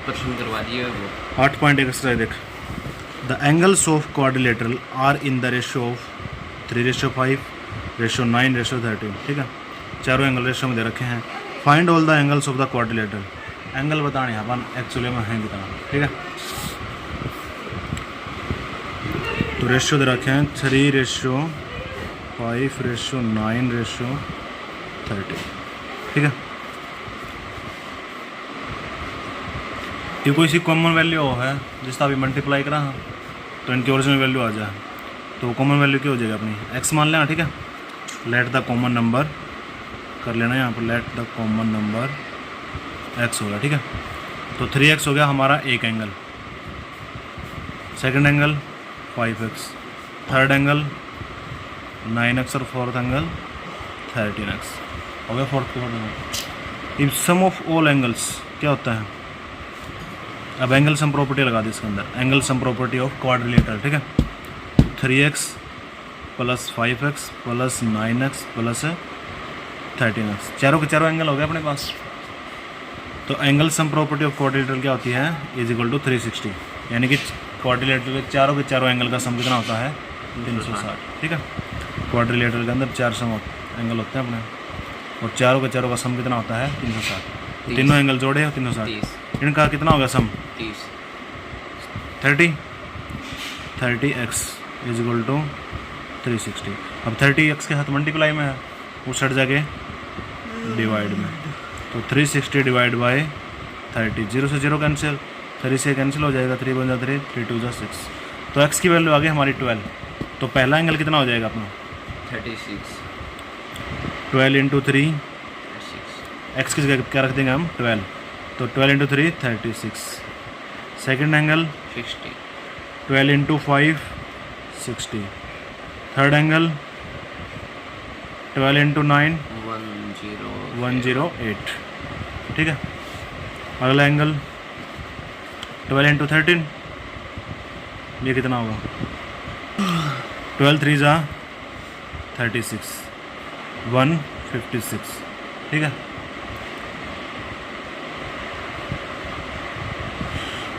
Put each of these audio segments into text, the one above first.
प्रश्न करवा दिए वो 8.1 एक्सरसाइज देख। The angles of quadrilateral are in the ratio of 3:5, 9, 13। ठीक है, चारों एंगल रेशो में दे रखे हैं। Find all the angles of the quadrilateral. Angle बताने हैं अपन एक्चुअली में हैं कितना। ठीक है, तो रेशो दे रखे हैं 3:5, 9, 13। ठीक है, ये कोई सी कॉमन वैल्यू है जिसका अभी मल्टीप्लाई करा तो इनकी ओरिजिनल वैल्यू आ जाए, तो कॉमन वैल्यू क्या हो जाएगा अपनी x मान लेना। ठीक है, लेट द कॉमन नंबर कर लेना यहाँ पर, let the common number x हो गया। ठीक है, तो 3x हो गया हमारा एक angle, second angle 5x, third angle 9x और फोर्थ एंगल 13x हो गया। Fourth angle if sum of all angles क्या होता है। अब एंगल सम प्रॉपर्टी लगा दी इसके अंदर, angle sum property of quadrilateral. ठीक है, 3x plus 5x plus 9x plus 13x, चारों के चारों एंगल हो गए अपने पास। तो angle sum property of quadrilateral क्या होती है, इज इक्वल टू 360, यानी कि क्वाड्रिलेटरल के चारों एंगल का सम कितना होता है 360। ठीक है, क्वाड्रिलेटरल के अंदर 4 सम एंगल होते हैं अपने, और चारों का सम कितना होता है 360। तीनों एंगल जोड़े हो 360, इनका कितना होगा सम 30x इज इक्वल टू 360। अब 30x के साथ मल्टीप्लाई में है, उस साइड जाके डिवाइड में, तो 360 डिवाइड बाई 30, 0 से 0 कैंसिल, 3 से कैंसिल हो जाएगा, 3 बन 3, 3 2 6। तो x की वैल्यू आ गई हमारी 12। तो पहला एंगल कितना हो जाएगा अपना 36, 12 इंटू 3, x की जगह क्या रख देंगे हम 12, तो 12 into 3 36। Second angle 60, 12 into 5 60। Third angle 12 into 9 108। ठीक है, अगला एंगल 12 इंटू 13, ये कितना होगा 12 3 जा 36, 156। ठीक है,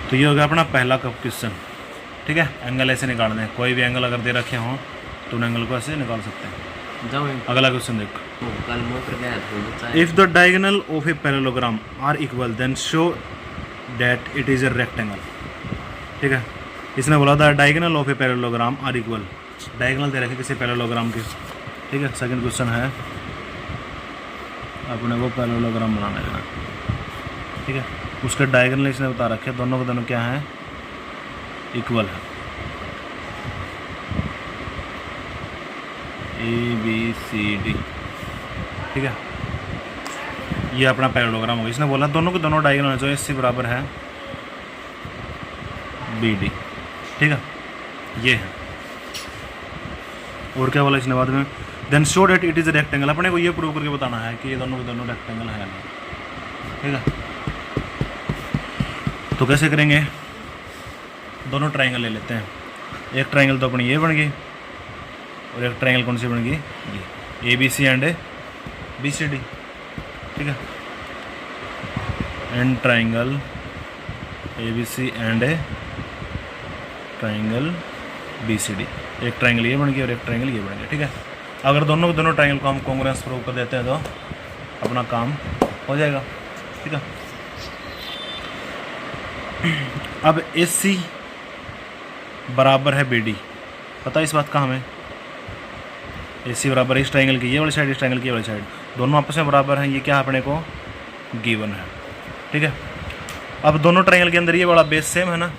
तो ये हो गया अपना पहला कप क्वेश्चन। ठीक है, एंगल ऐसे निकालना है, कोई भी एंगल अगर दे रखे हों तो उन एंगल को ऐसे निकाल सकते हैं। अगला क्वेश्चन देखो, if the diagonal of a parallelogram are equal then show that it is a rectangle. ठीक है, इसने बोला था diagonal of a parallelogram are equal, diagonal दे रखे किसी पैरेललोग्राम के। ठीक है, सेकंड क्वेश्चन है अपने को पैरेललोग्राम बनाना है। ठीक है, उसके डायगोनल इसने बता रखे, दोनों के दोनों क्या हैं इक्वल है, ABCD। ठीक है, ये अपना पैरेललोग्राम होगा। इसने बोला दोनों के दोनों डायगोनल जो AC बराबर है BD। ठीक है, ये है। और क्या बोला इसने बाद में, then show that it is a rectangle. अपने को ये प्रूव करके बताना है कि ये दोनों के दोनों रेक्टेंगल है। ठीक है, तो कैसे करेंगे, दोनों ट्रायंगल ले लेते हैं। एक ट्रायंगल तो अपनी ये बन गई, और एक ट्रायंगल कौन सी बन गई ये, ABC एंड BCD। ठीक है, and triangle ABC and triangle BCD। एक ट्रायंगल ये बन गया और एक ट्रायंगल ये बन गया। ठीक है, अगर दोनों के दोनों ट्रायंगल को हम कॉन्ग्रुएंस प्रूव कर देते हैं तो अपना काम हो जाएगा। ठीक है, अब AC बराबर है BD, पता है इस बात का हमें, AC बराबर है इस ट्रायंगल की ये वाली साइड, इस ट्रायंगल की ये वाली साइड, दोनों आपस में बराबर हैं। ये क्या अपने को गिवन है। ठीक है, अब दोनों ट्रायंगल के अंदर ये वाला बेस सेम है ना,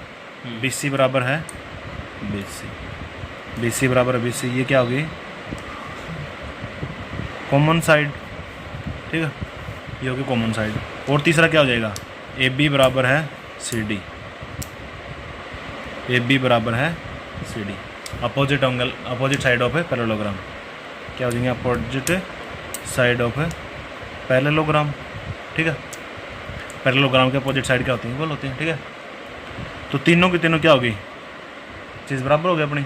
BC बराबर है BC बराबर है BC, ये क्या होगी कॉमन साइड। ठीक है, ये होगी कॉमन साइड। और तीसरा क्या हो जाएगा, AB बराबर है CD, AB बराबर है CD। Opposite angle, opposite side of a parallelogram क्या हो जाएंगे, opposite side of a parallelogram. ठीक है, पैरेललोग्राम के अपोजिट साइड क्या होती है, इक्वल होती है। ठीक है, तो तीनों की तीनों क्या होगी, चीज़ बराबर हो गई अपनी।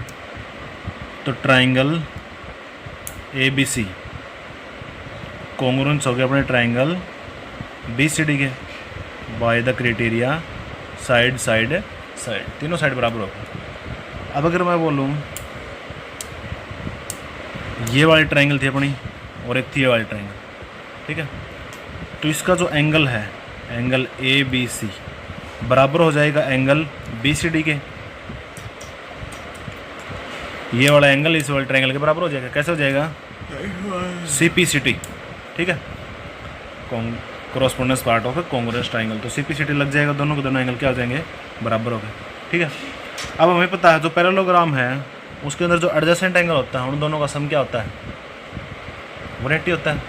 तो ट्रायंगल ABC कॉन्ग्रुएंस हो गया अपने ट्रायंगल BCD के by the criteria side side side, तीनों साइड बराबर होगा। अब अगर मैं बोलूँ ये वाली ट्रायंगल थी अपनी और एक थी ये वाली ट्रायंगल, ठीक है, तो इसका जो एंगल है, एंगल ए बी सी बराबर हो जाएगा एंगल बी सी डी के। ये वाला एंगल इस वाले ट्रायंगल के बराबर हो जाएगा। कैसे हो जाएगा? सी पी सी टी, ठीक है, correspondence part of A congruence triangle. तो सी पी सी टी लग जाएगा, दोनों के दोनों एंगल क्या हो जाएंगे? बराबर हो गए, ठीक है। अब हमें पता है जो पैरेललोग्राम है उसके अंदर जो एडजेसेंट एंगल होता है उन दोनों का सम क्या होता है? 180 होता है।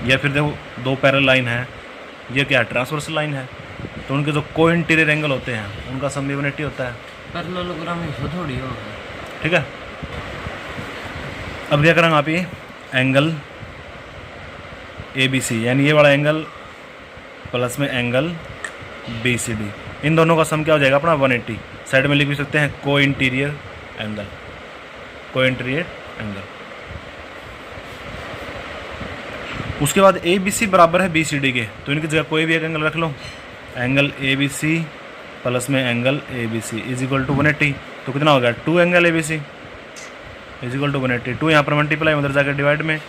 या फिर देखो दो पैरेलल लाइन है, ये क्या है? ट्रांसवर्सल लाइन है, तो उनके जो को इंटीरियर एंगल होते हैं उनका सम भी 180 होता है। पैरेललोग्राम में थोड़ी होगा, ठीक है। अब क्या करेंगे आप? ये एंगल ए बी सी यानी ये वाला एंगल प्लस में एंगल बी सी डी, इन दोनों का सम क्या हो जाएगा अपना? 180। साइड में लिख भी सकते हैं को इंटीरियर एंगल, को इंटीरियर एंगल। उसके बाद ए बी सी बराबर है बी सी डी के, तो इनकी जगह कोई भी एक एंगल रख लो। Angle A B C plus में angle A B C is equal to 180। तो कितना हो गया? 2 angle A B C is equal to 180। 2 यहाँ पर मल्टीप्लाई उधर जाकर डिवाइड में,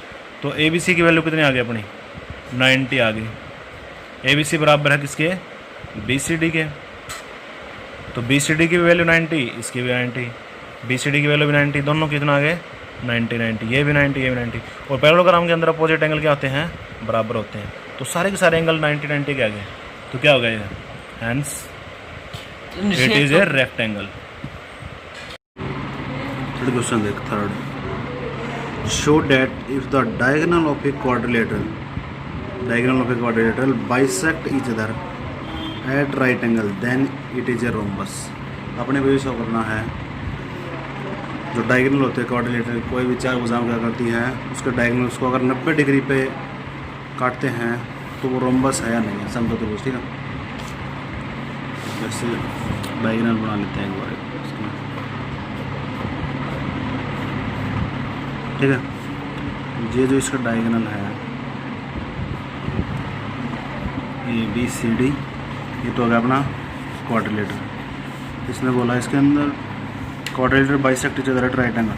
तो ए बी सी की वैल्यू कितनी आ गई अपनी? 90 आ गई। ए बी सी बराबर है किसके? बी सी डी के। तो बी सी डी की भी वैल्यू 90, इसकी भी 90, बी सी डी की वैल्यू भी 90, दोनों कितना आ गए? 90 90, ये भी 90 ये भी 90। और पैरेललोग्राम के अंदर अपोजिट एंगल क्या होते हैं? बराबर होते हैं। तो सारे के सारे एंगल 90 90 के आ गए। तो क्या हो गया ये? Hence it is a rectangle. Third question देख, third, show that if the diagonal of a quadrilateral bisect each other at right angle then it is a rhombus. अपने को ये शो करना है जो डायगोनल होते हैं क्वाड्रिलेटरल, कोई भी चार भुजाएं क्या करती है उसके डायगोनल उसको अगर 90 डिग्री पे काटते हैं तो वो रोम्बस है या नहीं है, समचतुर्भुज, ठीक है। जैसे डायगोनल बना लेते हैं एक बार इसमें, ठीक है। ये जो इसका डायगोनल है ए बी सी डी, ये तो हो गया अपना क्वाड्रिलेटर। इसने बोला इसके अंदर quadrilateral bisect each other at right angle,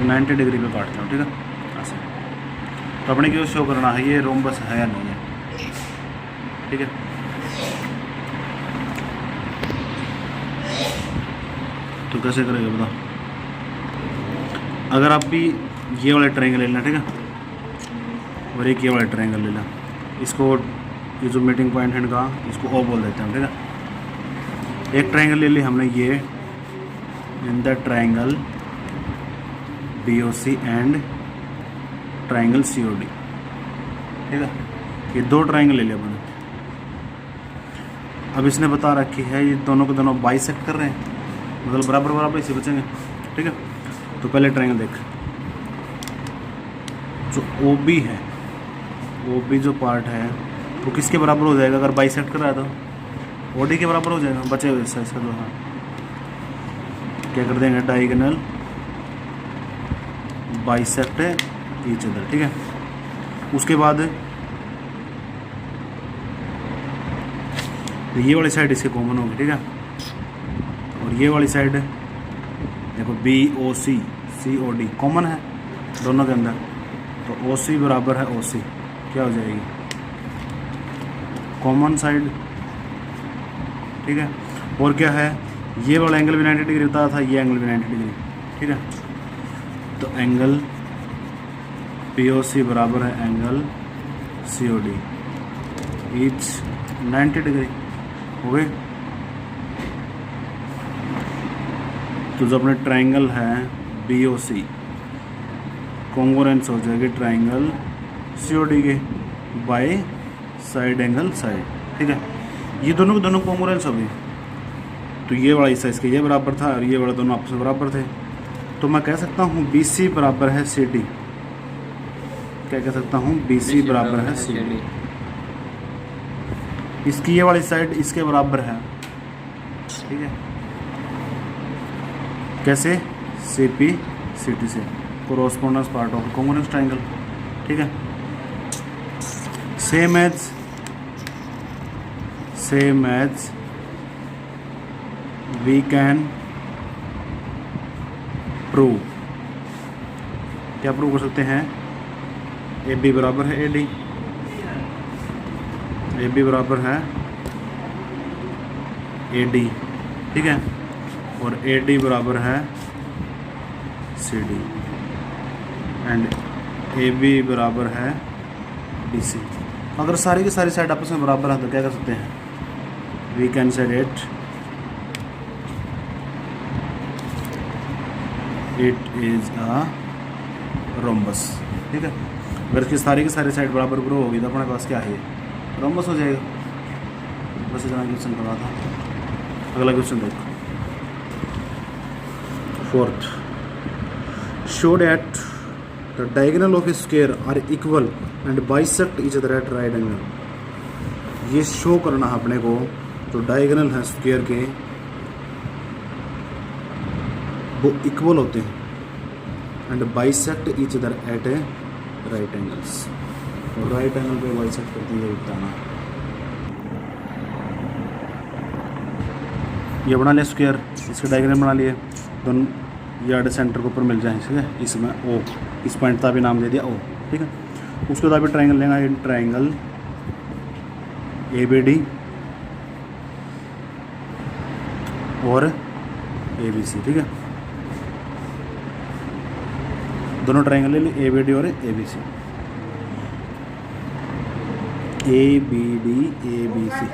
90 degree पे काटते हैं, ठीक है, ऐसे। तो अपने क्यों शो करना है ये रोम्बस है या नहीं है, ठीक है। तो कैसे करेगा बता? अगर आप भी ये वाला ट्रायंगल ले लेना, ठीक है, और एक ये वाला ट्रायंगल ले लेना, इसको ये जो मीटिंग पॉइंट है इनका इसको ओ बोल देते हैं, ठीक है। एक ट्रायंगल ले ली हमने ये, in the triangle B O C and triangle C O D, ठीक है। ये दो ट्रायंगल ले लिया अपने। अब इसने बता रखी है ये दोनों को दोनों बाइसेक्ट कर रहे हैं, मतलब बराबर बराबर इसे बचेंगे, ठीक है। तो पहले ट्रायंगल देख, जो ओ बी है, ओ बी जो पार्ट है वो किसके बराबर हो जाएगा? अगर बाइसेक्ट कर रहा है तो ओ डी के बराबर हो जाएगा। बचे हुए इसका जो है क्या कर देंगे? डायगोनल बाइसेक्ट ईच अदर, ठीक है। उसके बाद ये वाली साइड इसके कॉमन होगी, ठीक है, और ये वाली साइड देखो बी ओ सी सी ओ डी कॉमन है दोनों के अंदर, तो ओ सी बराबर है ओ सी, क्या हो जाएगी? कॉमन साइड, ठीक है। और क्या है? ये वाला एंगल भी 90 डिग्री होता था, ये एंगल भी 90 डिग्री, ठीक है। तो एंगल पी ओ सी बराबर है angle C O D, each 90 degree हो गए। तो जो अपने ट्रायंगल है बी ओ सी कॉन्ग्रुएंस हो जाएगी ट्रायंगल सी ओ डी के बाय साइड एंगल साइड, ठीक है। ये दोनों के दोनों कॉन्ग्रुएंस हो गई। तो ये वाला हिस्सा इसके ये बराबर था और ये वाला दोनों आपस में बराबर थे, तो मैं कह सकता हूँ बी सी बराबर है सी डी। क्या कह सकता हूँ? बी सी बराबर है सी डी। इसकी ये वाली साइड इसके बराबर है, ठीक है। कैसे? सी पी सी टी से, correspondence part of congruence triangle, ठीक है। Same as same as we can prove, क्या प्रूव कर सकते हैं? ए बी बराबर है ए डी, ए बी बराबर है ए डी, ठीक है, और ए डी बराबर है C D, and A B बराबर है डी सी। अगर सारी की सारी साइड आपस में बराबर है तो क्या कर सकते हैं? We can say it is a rhombus, ठीक है। अगर इसकी सारी की सारी साइड बराबर ग्रो होगी तो अपने पास क्या है? रोम्बस हो जाएगा। बस इतना क्वेश्चन करा था। अगला क्वेश्चन देखो, fourth, show that the diagonal of a square are equal and bisect each other at right angle. ये शो करना है अपने को, जो डायगोनल है स्क्वायर के वो इक्वल होते हैं and bisect each other eight A right angles, और राइट एंगल पे बाइसेक्ट करती है बताना। ये बना लिया स्क्वायर, इसके डायग्राम बना लिए, दोनों ये आधे सेंटर के ऊपर मिल जाए, ठीक है। इसमें ओ, इस पॉइंट का भी नाम दे दिया ओ, ठीक है। उसके बाद भी ट्राइंगल लेंगे, ट्राइंगल ए बी डी और ए बी सी, ठीक है। दोनों ट्राइंगल ले लिए, ए बी डी और A B C, A B D A B C.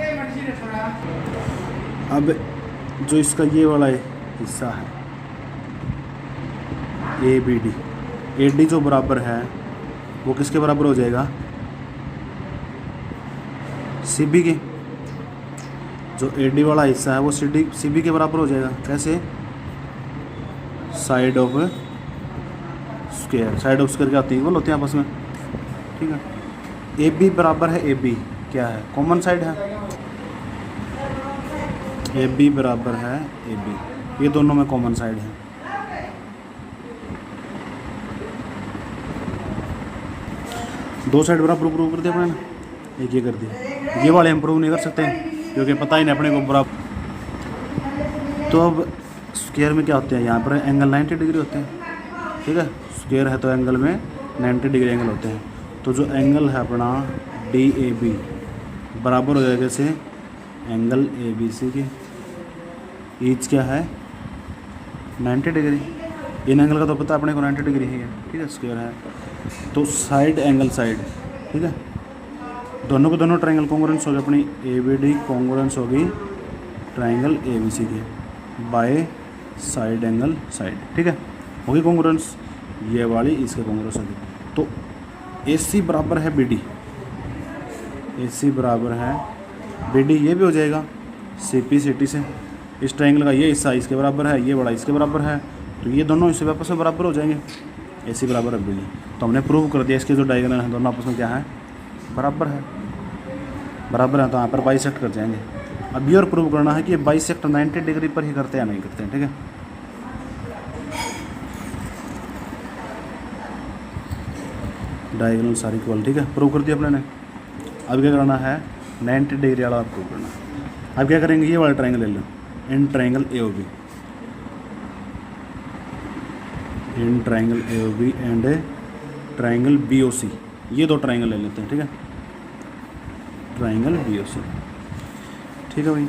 अब जो इसका ये वाला हिस्सा है A B D, A D जो बराबर है वो किसके बराबर हो जाएगा? सी बी के। जो ए डी वाला हिस्सा है वो सी बी के बराबर हो जाएगा। कैसे? Side of square, side of square क्या होती है? इक्वल होते हैं आपस में, ठीक है। ए बी बराबर है ए बी, क्या है? कॉमन साइड है। ए बी बराबर है ए बी, ये दोनों में कॉमन साइड है। दो साइड बराबर प्रूव कर दिया अपने ने, एक ये कर दिया। ये वाले हम प्रूव नहीं कर सकते क्योंकि पता ही नहीं अपने को बराबर। तो अब स्क्वायर में क्या होते हैं? यहाँ पर एंगल 90 डिग्री होते हैं, ठीक है। स्क्वायर है तो एंगल में 90 डिग्री एंगल होते हैं। तो जो एंगल है अपना डी ए बी बराबर हो जाएगा जैसे एंगल ए बी सी के, ईच क्या है? 90 डिग्री। इन एंगल का तो पता अपने को 90 डिग्री है, ठीक है, स्क्वायर है। तो साइड एंगल साइड, ठीक है, दोनों को दोनों ट्राइंगल कॉन्ग्रुएंस हो गए। अपनी ए बी डी कॉन्ग्रुएंस होगी ट्राइंगल ए बी सी के बाय साइड एंगल साइड, ठीक है, होगी कॉन्ग्रुएंस। ये वाली इसके कॉन्ग्रुएंस होगी। तो ए सी बराबर है बी डी, ए सी बराबर है बी डी, ये भी हो जाएगा सी पी सी टी से। इस ट्राइंगल का ये हिस्सा इसके बराबर है, ये बड़ा इसके बराबर है, तो ये दोनों हिस्से आपस में बराबर हो जाएंगे। ए सी बराबर है बी डी, तो हमने प्रूव कर दिया इसके जो डायगोनल हैं दोनों आपस में क्या है? बराबर है। बराबर है तो यहाँ पर बाइसेक्ट कर जाएंगे। अब ये और प्रूव करना है कि ये बाइसेक्ट 90 डिग्री पर ही करते हैं या नहीं करते हैं, ठीक है। डायगोनल सारी इक्वल, ठीक है, प्रूव कर दिया अपने ने। अब क्या करना है? 90 डिग्री वाला प्रूव करना है। अब क्या करेंगे? ये वाला ट्राइंगल ले लो, in triangle A O B, in triangle A O B and triangle B O C, ये दो ट्राइंगल ले लेते हैं, ठीक है, ट्राइंगल बी ओ सी, ठीक है भाई।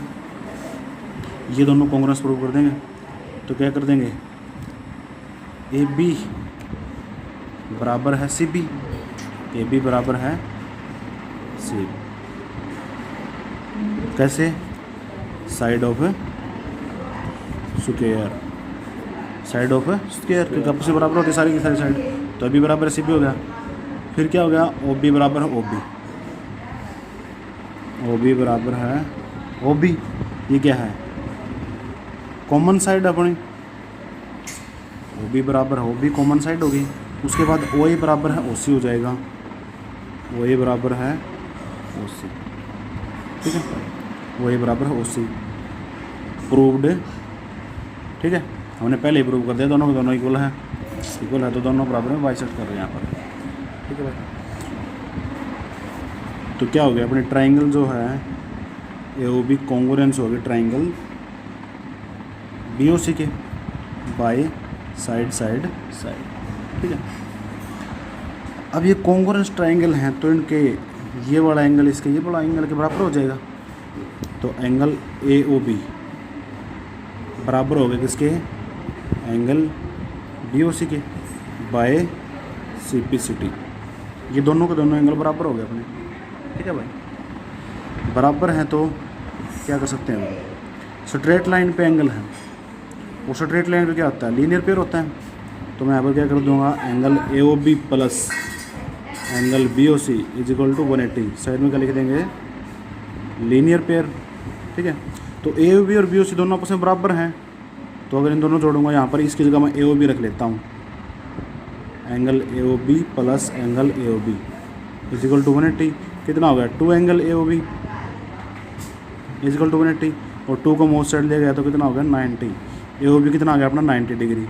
ये दोनों कॉन्ग्रुएंस प्रूव कर देंगे तो क्या कर देंगे? ए बी बराबर है सी बी, ए बी बराबर है सी, कैसे? Side of square, side of square, क्योंकि आपस में बराबर होती है सारी की सारी साइड। तो ए बी बराबर सी बी हो गया। फिर क्या हो गया? ओ बी बराबर है ओ बी, ओ बी बराबर है ओ बी, ये क्या है? कॉमन साइड अपनी, ओ बी बराबर है ओ बी, कॉमन साइड होगी। उसके बाद ओ ए बराबर है ओ सी हो जाएगा, ओ ए बराबर है ओ सी, ठीक है, ओ ए बराबर है ओ सी, प्रूव्ड, ठीक है। हमने पहले ही प्रूव कर दिया दोनों दोनों इक्वल है, इक्वल है तो दोनों बराबर में बाइसेक्ट कर रहे हैं यहाँ पर, ठीक है भाई। तो क्या हो गया? अपने ट्राइंगल जो है ए ओ बी कॉन्ग्रुएंस होगी ट्राइंगल बी ओ सी के बाय साइड साइड साइड। ठीक है, अब ये कॉन्ग्रुएंस ट्राइंगल हैं तो इनके ये वाला एंगल इसके ये वाला एंगल के बराबर हो जाएगा। तो एंगल ए ओ बी बराबर हो गया किसके, एंगल बी ओ सी के by C P C T. ये दोनों के दोनों एंगल बराबर हो गए अपने। ठीक है भाई, बराबर हैं तो क्या कर सकते हैं, स्ट्रेट लाइन पे एंगल है, वो स्ट्रेट लाइन पे क्या होता है, लीनियर पेयर होता है। तो मैं यहाँ पर क्या कर दूंगा, angle A O B plus angle B O C is equal to 180। Side में क्या लिख देंगे, लीनियर पेयर। ठीक है, तो ए ओ बी और बी ओ सी दोनों आपस में बराबर हैं, तो अगर इन दोनों जोड़ूंगा यहाँ पर, इसकी जगह मैं ए ओ बी रख लेता हूँ, angle A O B plus angle A O B is equal to 180। कितना हो गया, 2 angle A O B is equal to 180, और 2 को मोस्ट साइड ले गया तो कितना हो गया 90। ए ओ बी कितना आ गया अपना 90 डिग्री,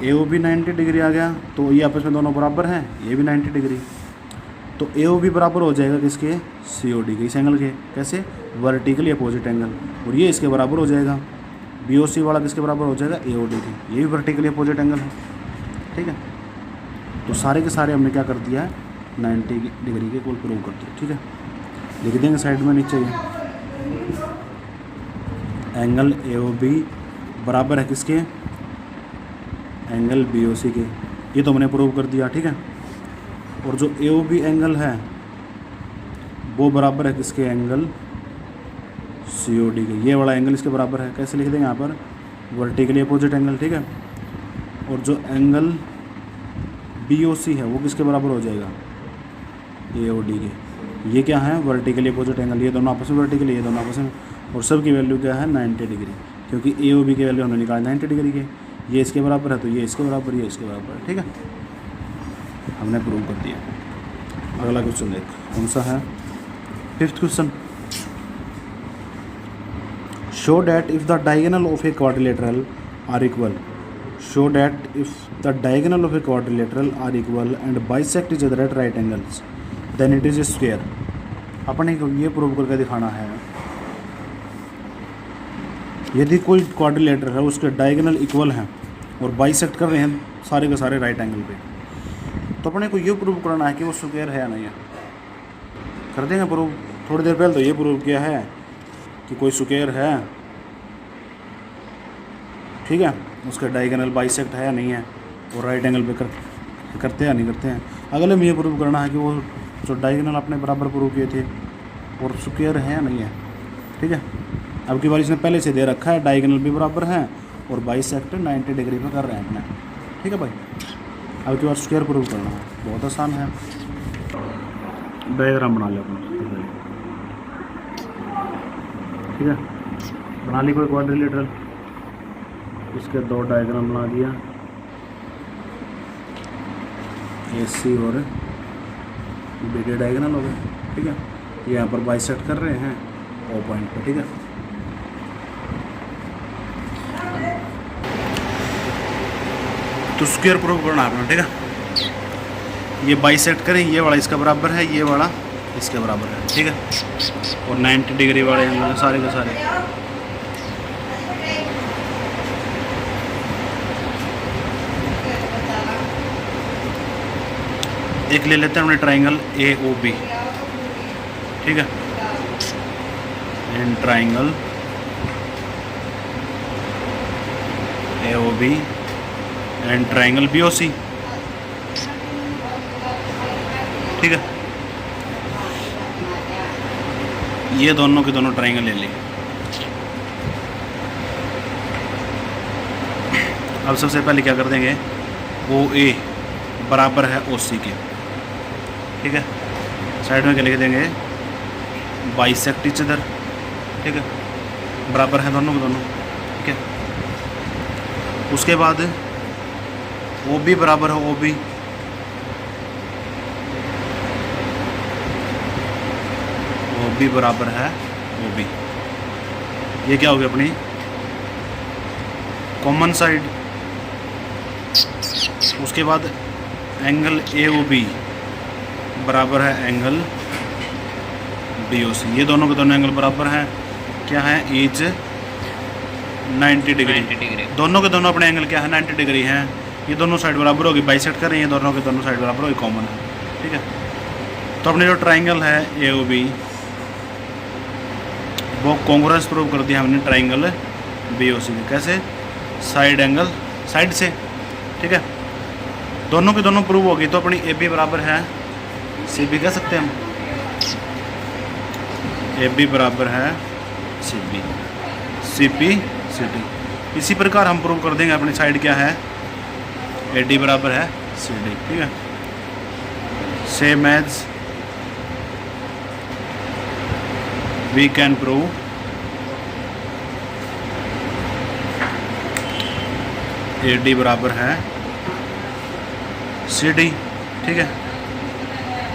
ए ओ बी 90 डिग्री आ गया, तो ये आपस में दोनों बराबर हैं, ये भी 90 डिग्री। तो ए ओ बी बराबर हो जाएगा किसके, सी ओ डी के, इस एंगल के। कैसे, वर्टिकली अपोजिट एंगल, और ये इसके बराबर हो जाएगा, बी ओ सी वाला किसके बराबर हो जाएगा, ए ओ डी के, ये भी वर्टिकली अपोजिट एंगल है। ठीक है, तो सारे के सारे हमने क्या कर दिया है, 90 डिग्री के कुल प्रूव कर दिया। ठीक है, लिख देंगे साइड में नीचे ये एंगल ए ओ बी बराबर है किसके, एंगल बी ओ सी के, ये तो हमने प्रूव कर दिया। ठीक है, और जो ए ओ बी एंगल है वो बराबर है किसके, एंगल सी ओ डी के, ये वाला एंगल इसके बराबर है। कैसे लिख देंगे यहाँ पर, वर्टिकली अपोजिट एंगल। ठीक है, और जो एंगल बी ओ सी है वो किसके बराबर हो जाएगा, ए ओ डी के, ये क्या है, वर्टिकली अपोजिट एंगल, ये दोनों आपस में वर्टिकली, ये दोनों आपस में, और सब की वैल्यू क्या है 90 डिग्री, क्योंकि ए ओ बी की वैल्यू हमने निकाली 90 डिग्री के, ये इसके बराबर है तो ये इसके बराबर, ये इसके बराबर है। ठीक है, हमने प्रूव कर दिया। अगला क्वेश्चन देख, कौन सा है, 5th question, show that if the diagonal of a quadrilateral are equal, show that if the diagonal of a quadrilateral are equal and bisect each other at right angles then it is a square. अपने को ये prove करके दिखाना है, यदि कोई quadrilateral है उसके डायगोनल इक्वल हैं और बाइसेक्ट कर रहे हैं सारे के सारे राइट एंगल पे, तो अपने को ये प्रूव करना है कि वो स्क्वायर है या नहीं है। कर देंगे प्रूव, थोड़ी देर पहले तो ये प्रूव किया है कि कोई स्क्वायर है। ठीक है, उसका डायगोनल बाइसेक्ट है या नहीं है, और राइट एंगल पे करते हैं या नहीं करते हैं। अगले में ये प्रूव करना है कि वो जो डायगोनल अपने बराबर प्रूव किए थे और स्क्वायर है या नहीं है। ठीक है, अब की बार इसने पहले से दे रखा है, डायगोनल भी बराबर है और बाइसेक्ट 90 डिग्री पे कर रहे हैं अपने। ठीक है भाई, अब की बार स्क्वायर प्रूव करना है, बहुत आसान है। डायग्राम बना लिया अपना, ठीक है, बना ली कोई क्वाड्रिलेटरल, इसके 2 डायग्राम बना दिया, ए सी और बी के डायग्राम हो गए। ठीक है, ये यहाँ पर बाइसेक्ट कर रहे हैं ओ पॉइंट पे। ठीक है, तो स्क्वायर प्रूव करना है अपना। ठीक है, ये बाइसेक्ट करें, ये वाला इसका बराबर है, ये वाला इसके बराबर है। ठीक है, और 90 डिग्री वाले एंगल सारे के सारे। एक ले लेते हैं हमने ट्राइंगल ए ओ बी। ठीक है, and triangle A O B and triangle B O C. ठीक है, ये दोनों के दोनों ट्राइंगल ले लिए। अब सबसे पहले क्या कर देंगे, ओ ए बराबर है ओ सी के। ठीक है, साइड में क्या लिख देंगे, बाइसेक्ट ईच अदर। ठीक है, बराबर है दोनों के दोनों। ठीक है, उसके बाद ओ बी बराबर है ओ बी, ओ बी बराबर है ओ बी। ये क्या हो गया अपनी कॉमन साइड। उसके बाद एंगल ए ओ बी बराबर है एंगल बी ओ सी, ये दोनों के दोनों एंगल बराबर हैं, क्या है, ईच 90 डिग्री। 90 डिग्री। दोनों के दोनों अपने एंगल क्या है, 90 डिग्री हैं। ये दोनों साइड बराबर होगी, बाइसेक्ट कर रही हैं, दोनों के दोनों साइड बराबर होगी, कॉमन है, ठीक है। तो अपने जो ट्राइंगल है ए ओ बी, वो कॉन्ग्रुएंस प्रूव कर दिया हमने ट्राइंगल बी ओ सी के। कैसे, साइड एंगल साइड से, ठीक है। दोनों के दोनों प्रूव होगी तो अपनी ए बी बराबर है सी बी, कह सकते हैं हम, ए बी बराबर है C B, C P C D. इसी प्रकार हम प्रूव कर देंगे अपनी साइड क्या है, ए डी बराबर है सी डी, ठीक है। Same as we can prove A D बराबर है सी डी, ठीक है,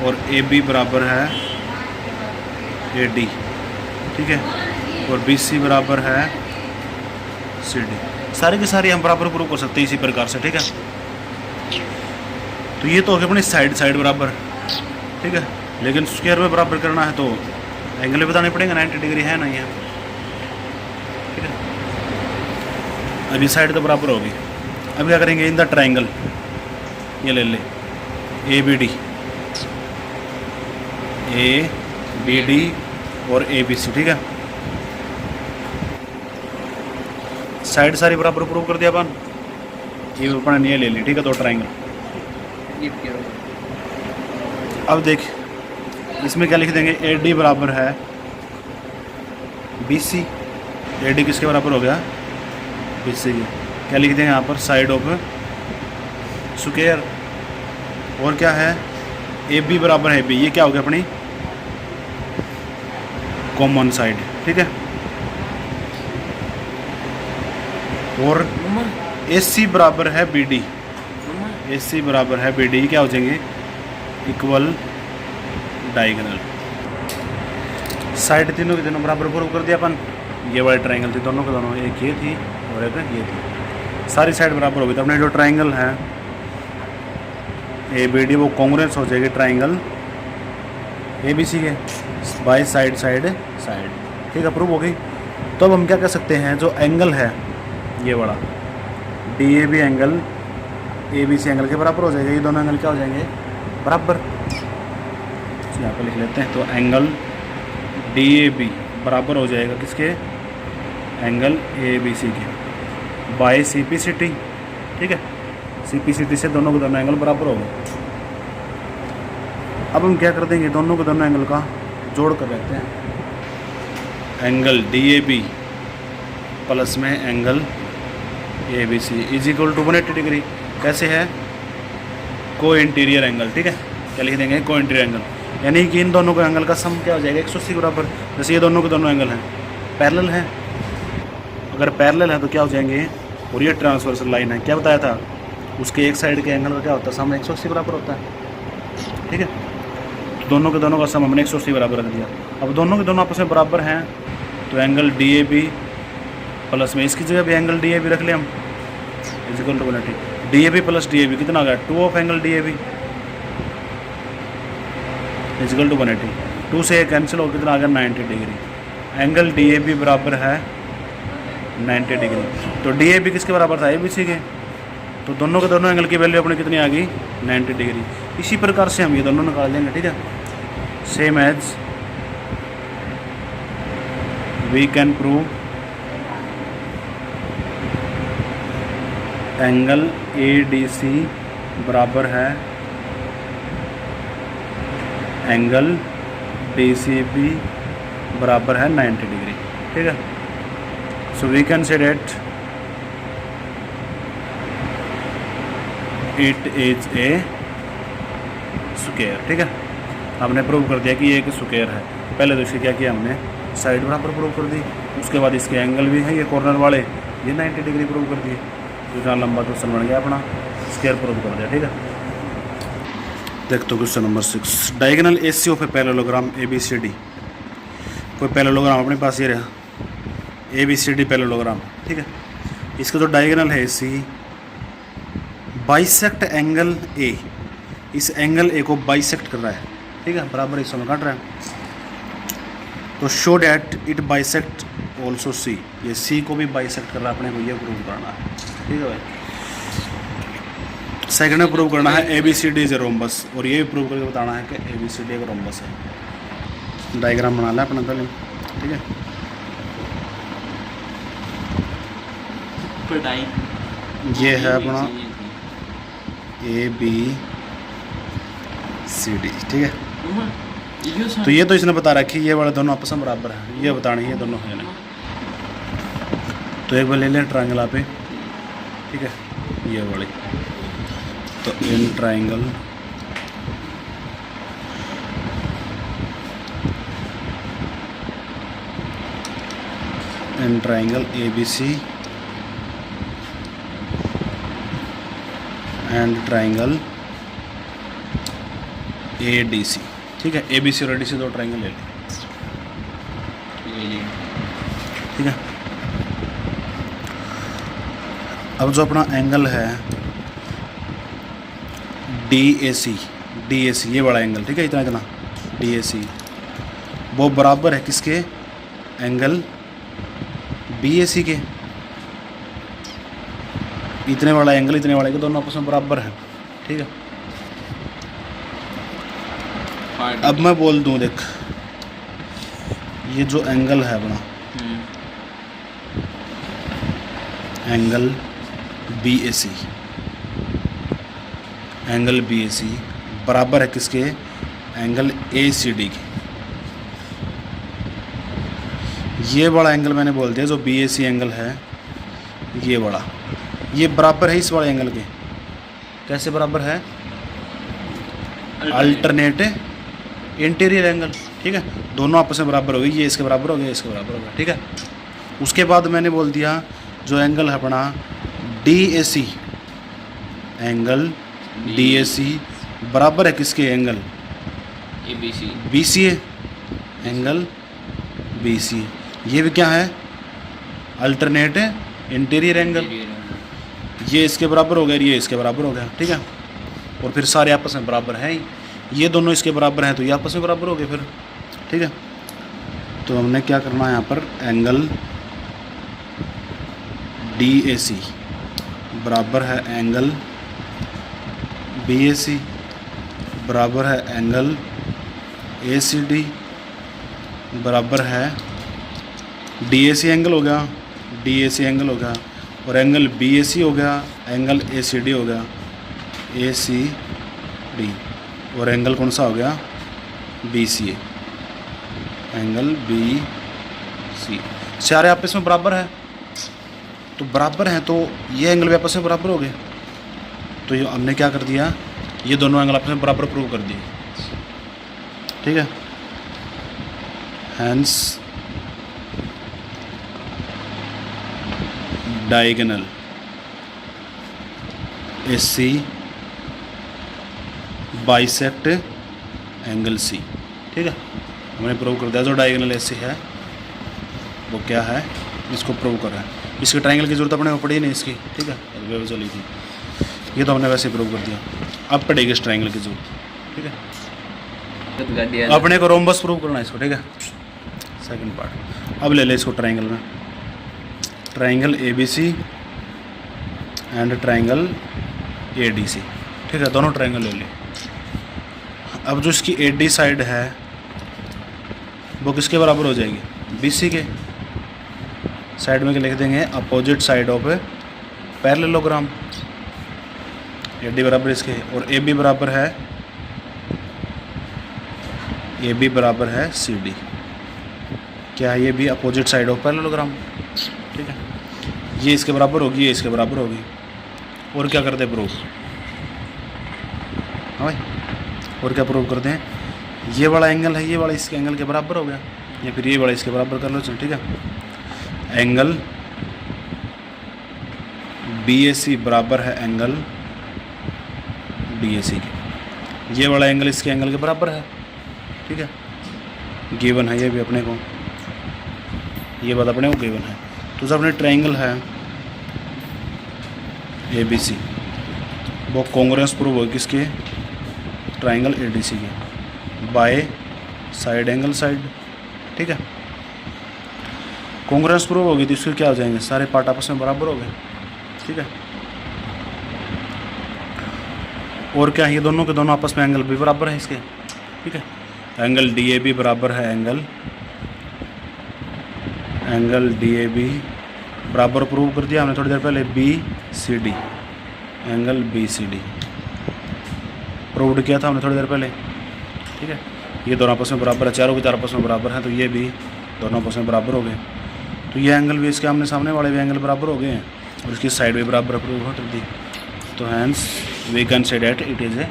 और ए बी बराबर है ए डी, ठीक है, और बी सी बराबर है सी डी। सारी की सारी हम बराबर प्रूव कर सकते हैं इसी प्रकार से, ठीक है। तो ये तो हो गया अपनी साइड साइड बराबर, ठीक है। लेकिन स्क्वायर में बराबर करना है तो एंगल भी बताने पड़ेंगे, 90 डिग्री है नहीं है, ठीक है। अभी साइड तो बराबर होगी। अब क्या करेंगे, इन द ट्राइंगल, ये ले ले A B D, A B D और ए बी सी, ठीक है। साइड सारी बराबर प्रूव कर दिया अपन, ये अपन ये ले ली, ठीक है। दो ट्राइंगल, अब देख इसमें क्या लिख देंगे, ए डी बराबर है बी सी। ए डी किसके बराबर हो गया, बी सी के। क्या लिख देंगे यहाँ पर, साइड ऑफ स्क्वायर। और क्या है, ए बी बराबर है बी, ये क्या हो गया अपनी कॉमन साइड, ठीक है। और ए सी बराबर है बी डी, ए सी बराबर है बी डी, क्या हो जाएंगे, इक्वल डायगोनल। साइड तीनों के तीनों बराबर प्रूव कर दिया अपन। ये वाले ट्राइंगल थी दोनों के दोनों, एक ये थी और एक ये थी, सारी साइड बराबर हो गई। तो अपने जो ट्राइंगल है ए बी डी, वो कॉन्ग्रुएंस हो जाएगी ट्राइंगल ए बी सी के, बाई साइड साइड साइड, ठीक है, प्रूव हो गई। तो अब हम क्या कर सकते हैं, जो एंगल है ये वाला D A B angle A B C angle के बराबर हो जाएगा। ये दोनों एंगल क्या हो जाएंगे, बराबर। यहाँ पर लिख लेते हैं, तो एंगल डी ए बी बराबर हो जाएगा किसके, एंगल ए बी सी के, by C P C T, ठीक है। सी पी सी टी से दोनों के दोनों एंगल बराबर हो गए। अब हम क्या कर देंगे, दोनों के दोनों एंगल का जोड़ कर लेते हैं। Angle D A B plus में angle A B C is equal to 180 degree. कैसे है, को इंटीरियर एंगल, ठीक है। क्या लिख देंगे, को इंटीरियर एंगल, यानी कि इन दोनों के एंगल का सम क्या हो जाएगा, 180 के बराबर। जैसे ये दोनों के दोनों एंगल हैं, पैरेलल हैं, अगर पैरेलल है तो क्या हो जाएंगे, और ये ट्रांसवर्सल लाइन है, क्या बताया था, उसके एक साइड के एंगल का क्या होता है, सम 180 बराबर होता है, ठीक है। तो दोनों के दोनों का सम हमने 180 बराबर रख दिया। अब दोनों के दोनों आपस में बराबर हैं, तो angle D A B plus में इसकी जगह भी एंगल डी ए बी रख लें हम, is equal to 180। D A B plus D A B कितना आ गया, 2 of angle D A B is equal to 180। 2 से कैंसिल हो कितना आ गया, 90 degree. Angle D A B बराबर है 90 डिग्री। तो डी ए बी किसके बराबर था, ए बी सी के। तो दोनों के दोनों एंगल की वैल्यू अपनी कितनी आ गई, 90 डिग्री। इसी प्रकार से हम ये दोनों निकाल देंगे, ठीक है। Same as we can prove angle A D C बराबर है एंगल डी सी बी बराबर है 90 डिग्री, ठीक है। So we can say that it is a square, ठीक है। हमने प्रूव कर दिया कि ये एक स्क्वायर है। पहले तो इसके क्या किया हमने, साइड बराबर प्रूव कर दी, उसके बाद इसके एंगल भी हैं ये कॉर्नर वाले, ये 90 डिग्री प्रूव कर दिए। इतना लंबा क्वेश्चन बन गया अपना, स्क्वायर प्रूव कर दिया, ठीक है। देख तो question number 6, diagonal A C of a parallelogram A B C D. कोई पैरेललोग्राम अपने पास ये रहा, A B C D parallelogram, ठीक है। इसका जो डायगोनल है A C bisect angle A, इस एंगल ए को बाइसेक्ट कर रहा है, ठीक है, बराबर हिस्सों में काट रहा है। तो show that it bisect also see, ये सी को भी बाइसेक्ट कर रहा है, अपने को ये प्रूव करना है। ठीक है भाई। सेकंड में प्रूव करना है A B C D is a rhombus, और ये भी प्रूव करके बताना है कि ए बी सी डी एक रोम्बस है। डायग्राम बना लें अपना पहले। ठीक है, ये है अपना ए बी सी डी। ठीक है, तो ये तो इसने बता रखी ये वाले दोनों आपस में बराबर है, ये बताना ये दोनों है ना। तो एक बार ले लें ट्रायंगल आप। ठीक है, ये वाली, तो in triangle A B C and triangle A D C. ठीक है, ए बी सी और ए डी सी दो ट्रायंगल ले लें। ठीक है, अब जो अपना एंगल है डी ए सी, ये वाला एंगल, ठीक है, इतना इतना डी ए सी, वो बराबर है किसके? एंगल बी ए सी के। इतने वाला एंगल इतने वाले के दोनों आपस में बराबर है। ठीक है, अब मैं बोल दूं, देख ये जो एंगल है अपना, एंगल बी ए सी, एंगल बी ए सी बराबर है किसके? एंगल ए सी डी के। ये वाला एंगल मैंने बोल दिया जो बी ए सी एंगल है, ये वाला, ये बराबर है इस वाले एंगल के। कैसे बराबर है? Alternate interior angle. ठीक है, दोनों आपस में बराबर हो गई, ये इसके बराबर हो गया, इसके बराबर हो गया। ठीक है, उसके बाद मैंने बोल दिया जो एंगल है अपना D A C, angle D A C बराबर है किसके? Angle B C A, angle B C A. ये भी क्या है? Alternate interior angle. ये इसके बराबर हो गया, ये इसके बराबर हो गया। ठीक है, और फिर सारे आपस में बराबर हैं ही, ये दोनों इसके बराबर हैं तो ये आपस में बराबर हो गए फिर। ठीक है, तो हमने क्या करना है यहाँ पर? एंगल डी ए सी बराबर है एंगल बी ए सी बराबर है एंगल ए सी डी बराबर है डी ए सी एंगल हो गया, डी ए सी एंगल हो गया, और एंगल बी ए सी हो गया, एंगल ए सी डी हो गया, ए सी डी, और एंगल कौन सा हो गया? B C A, angle B सी। सारे आपस में बराबर है, तो बराबर हैं तो ये एंगल भी आपस में बराबर हो गए। तो ये हमने क्या कर दिया? ये दोनों एंगल आपस में बराबर प्रूव कर दिए। ठीक है, hence diagonal A C bisect angle C. ठीक है, हमने प्रूव कर दिया जो डायगोनल ए सी है वो क्या है, इसको प्रूव कर रहा है। इसके ट्रायंगल की जरूरत अपने को पड़ी नहीं इसकी। ठीक है, वे चली थी, ये तो हमने वैसे प्रूव कर दिया। अब पड़ेगी इस ट्रायंगल की जरूरत। ठीक है, अपने को रोम्बस प्रूव करना है इसको। ठीक है, सेकंड पार्ट। अब ले ले इसको ट्रायंगल में, triangle A B C and triangle A D C. ठीक है, दोनों ट्रायंगल ले ले। अब जो इसकी ए डी साइड है वो किसके बराबर हो जाएगी? बी सी के। साइड में लिख देंगे opposite side of parallelogram. A D बराबर इसके, और ए बी बराबर है सी डी। क्या है? ये भी अपोजिट साइड ऑफ पैरेललोग्राम। ठीक है, ये इसके बराबर होगी, ये इसके बराबर होगी। और क्या करते हैं? प्रूफ। हाँ भाई, और क्या प्रूव करते हैं? ये वाला एंगल है, ये वाला इसके एंगल के बराबर हो गया, या फिर ये वाला इसके बराबर कर लो। चलो ठीक है, एंगल बी ए सी बराबर है एंगल डी ए सी के। ये वाला एंगल इसके एंगल के बराबर है। ठीक है, गिवन है ये भी अपने को, ये बात अपने को गिवन है। तो जो अपने ट्रायंगल है ए बी सी, वो कॉन्ग्रुएंस प्रूव हो किसके? ट्रायंगल ए डी सी के, बाय साइड एंगल साइड। ठीक है। कॉन्ग्रुएंस प्रूव होगी तो इसके क्या हो जाएंगे, सारे पार्ट आपस में बराबर हो गए, ठीक है। और क्या, ये दोनों के दोनों आपस में एंगल भी बराबर है इसके, ठीक है। एंगल DAB बराबर है एंगल DAB बराबर प्रूव कर दिया हमने थोड़ी देर पहले, BCD, एंगल BCD प्रूव्ड किया था हमने थोड़ी देर पहले, ठीक है। ये दोनों आपस में बराबर है, चारों के चार आपस में बराबर हैं, तो ये भी दोनों आपस में बराबर हो गए। तो ये एंगल भी इसके आमने सामने वाले भी एंगल बराबर हो गए हैं और इसकी साइड भी बराबर प्रूव कर दी। तो hence we can say that it is a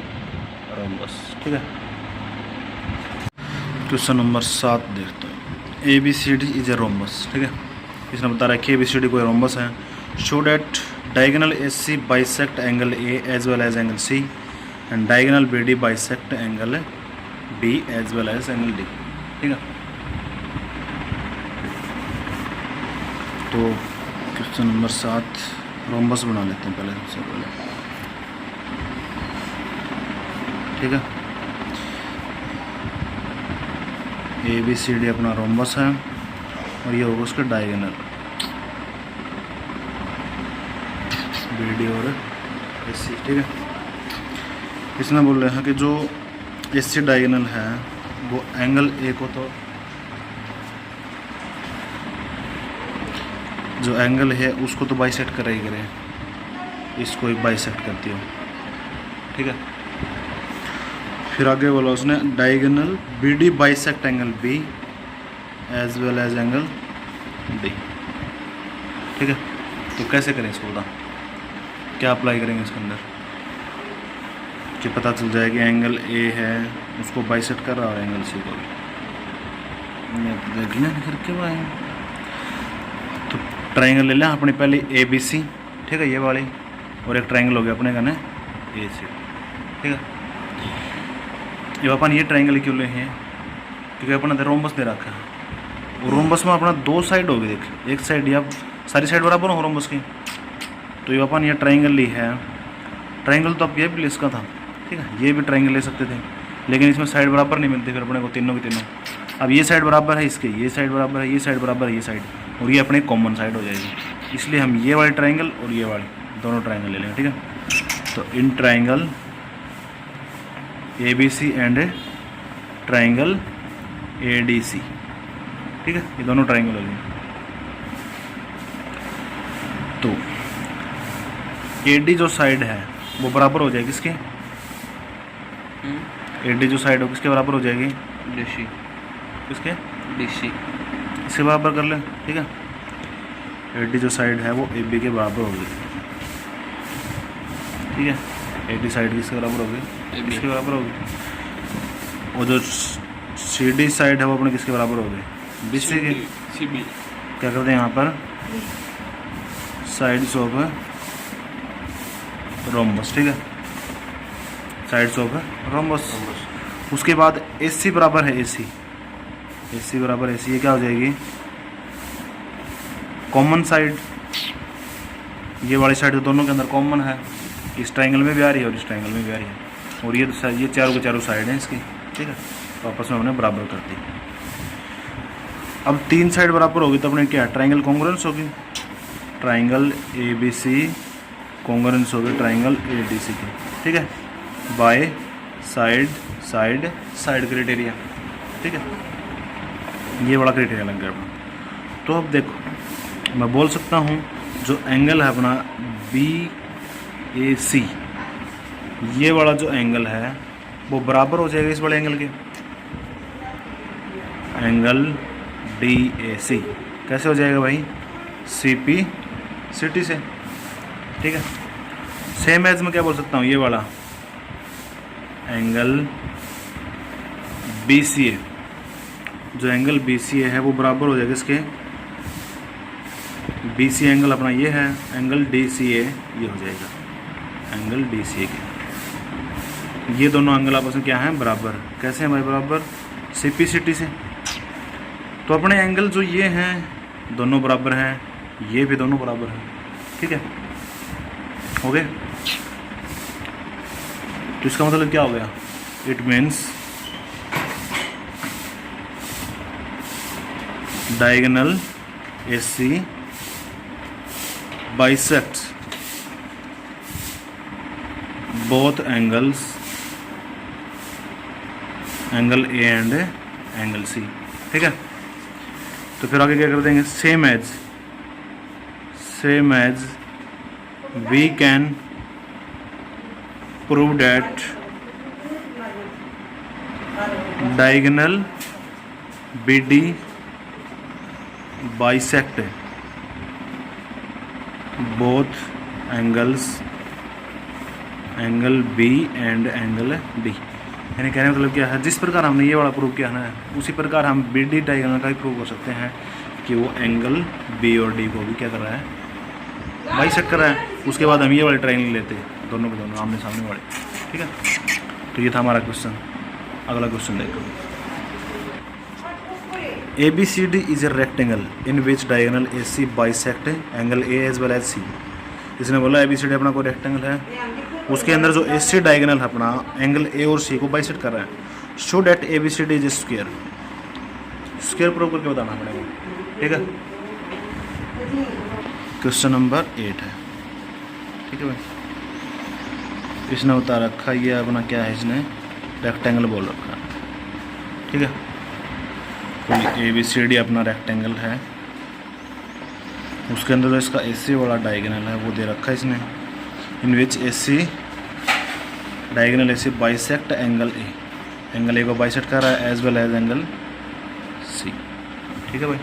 rhombus, ठीक है। क्वेश्चन नंबर 7 देखते हैं। ABCD इज ए रोम्बस, ठीक है। इसने बता रहा है कि ABCD कोई रोम्बस है। Show that diagonal AC bisect angle A as well as angle C and diagonal BD bisect angle B as well as angle D, ठीक है। तो क्वेश्चन नंबर 7 रोम्बस बना लेते हैं पहले, सबसे पहले, ठीक है। ABCD अपना रोम्बस है और ये होगा उसका डायगोनल BD और AC, ठीक है। इसमें बोल रहे हैं कि जो AC डायगोनल है वो एंगल A को, तो जो एंगल है उसको तो बाइसेक्ट कर ही करें, इसको एक बाइसेक्ट करती हो, ठीक है। फिर आगे बोला उसने diagonal BD bisect angle B as well as angle D, ठीक है। तो कैसे करें इसको, बता क्या अप्लाई करेंगे इसके अंदर कि पता चल जाए कि एंगल A है उसको बाइसेक्ट कर रहा है एंगल C को, देखना फिर क्यों आएंगे। तो ट्राइंगल ले लें अपने पहले ABC, ठीक है, ये वाली, और एक ट्राइंगल हो गया अपने कहने AC, ठीक है। जब अपन ये ट्राइंगल क्यों ले हैं, क्योंकि अपना रोम्बस दे रखा है और रोम्बस में अपना दो साइड होगी, देख, एक साइड या सारी साइड बराबर हो रोम्बस की। तो ये अपन ये ट्राइंगल ली है, ट्राइंगल तो अब ये भी ले इसका था, ठीक है, ये भी ट्राइंगल ले सकते थे, लेकिन इसमें साइड बराबर नहीं मिलती फिर अपने को, तीनों की तीनों। अब ये साइड बराबर है इसके, ये साइड बराबर है, ये साइड बराबर है, ये साइड, और ये अपने कॉमन साइड हो जाएगी, इसलिए हम ये वाले ट्राइंगल और ये वाले दोनों ट्राइंगल ले लेंगे, ठीक है। तो इन triangle ABC and triangle ADC, ठीक है, ये दोनों ट्राइंगल हो गए। तो AD जो साइड है वो बराबर हो जाएगी किसके, AD जो साइड हो किसके बराबर हो जाएगी, DC, किसके, DC, इसके बराबर कर ले, ठीक है। AD जो साइड है वो AB के बराबर होगी, ठीक है। AD साइड किसके बराबर होगी, किसके बराबर होगी। और जो CD साइड है वो अपने किसके बराबर होगी, BC के। CB, क्या करते हैं यहाँ पर, साइड्स ऑफ रोम्बस, ठीक है, साइड्स ऑफ रोम्बस। उसके बाद AC बराबर है AC बराबर AC, ये क्या हो जाएगी, कॉमन साइड, ये वाली साइड तो दोनों के अंदर कॉमन है, इस ट्राइंगल में भी आ रही है और इस ट्राइंगल में भी आ रही है, और ये चारों के चारों साइड हैं इसकी, ठीक है। तो आपस में हमने बराबर कर दी। अब तीन साइड बराबर होगी तो अपने क्या, ट्राइंगल कॉन्ग्रुएंस होगी, ट्राइंगल ABC कॉन्ग्रुएंस होगी ट्राइंगल ADC की, ठीक है, by side side side criteria, ठीक है। ये बड़ा क्राइटेरिया लग गया अपना। तो अब देखो मैं बोल सकता हूँ जो एंगल है अपना BAC, ये वाला जो एंगल है वो बराबर हो जाएगा इस बड़े एंगल के, एंगल DAC कैसे हो जाएगा भाई, CP CT से, ठीक है। सेम एज में क्या बोल सकता हूँ, ये वाला एंगल BCA, जो एंगल BCA है वो बराबर हो जाएगा इसके, BC एंगल अपना ये है, एंगल DCA ये हो जाएगा एंगल DCA के। ये दोनों एंगल आपस में क्या हैं, बराबर। कैसे हैं भाई, बराबर, CP CT से। तो अपने एंगल जो ये हैं दोनों बराबर हैं, ये भी दोनों बराबर हैं, ठीक है, हो गए। तो इसका मतलब क्या हो गया, it means diagonal AC bisects both angles, angle A and angle C। ठीक है, तो फिर आगे क्या कर देंगे, same as we can prove that diagonal BD bisect both angles, angle B and angle D। यानी कहने का मतलब क्या है, जिस प्रकार हमने ये वाला प्रूव किया है ना, उसी प्रकार हम BD डायगोनल का भी प्रूव कर सकते हैं कि वो एंगल B और D को भी क्या कर रहा है, बाइसेक्ट कर रहा है। उसके बाद हम ये वाले ट्रायंगल लेते हैं, दोनों के दोनों आमने सामने वाले। ठीक है, तो ये था हमारा क्वेश्चन। अगला क्वेश्चन देखो, ABCD is a rectangle in which diagonal AC bisect angle A as well as C। इसने बोला ABCD अपना कोई रेक्टेंगल है, उसके अंदर जो AC डायगोनल है अपना एंगल A और C को बाइसेक्ट कर रहा है। Show that ABCD is a square. Square prove करके बताना पड़ेगा। ठीक है, क्वेश्चन नंबर 8 है। ठीक है भाई, इसने बता रखा ये अपना क्या है, इसने रेक्टेंगल बोल रखा है। ठीक है, तो ABCD अपना रेक्टेंगल है, उसके अंदर जो इसका AC वाला डायगोनल है वो दे रखा है इसने, in which AC diagonal AC bisect angle A, angle A को बाइसेक्ट कर रहा है as well as angle C। ठीक है भाई,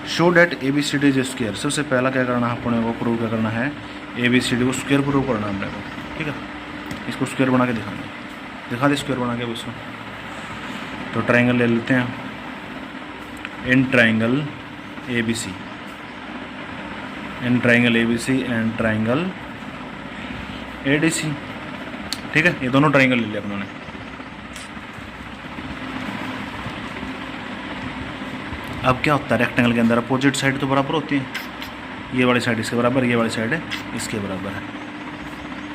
show that ABCD is square. सबसे पहला क्या करना है अपने को, प्रूव क्या करना है, ABCD को स्क्वायर प्रूव करना है अपने को। ठीक है, इसको स्क्वायर बना के दिखा दे स्क्वायर बना के इसको। तो ट्रायंगल ले लेते हैं, in triangle ABC and triangle ADC। ठीक है, ये दोनों ट्रायंगल ले लिया अपनों ने। अब क्या होता है, रेक्टेंगल के अंदर अपोजिट साइड तो बराबर होती है, ये वाली साइड इसके बराबर, ये वाली साइड इसके बराबर है,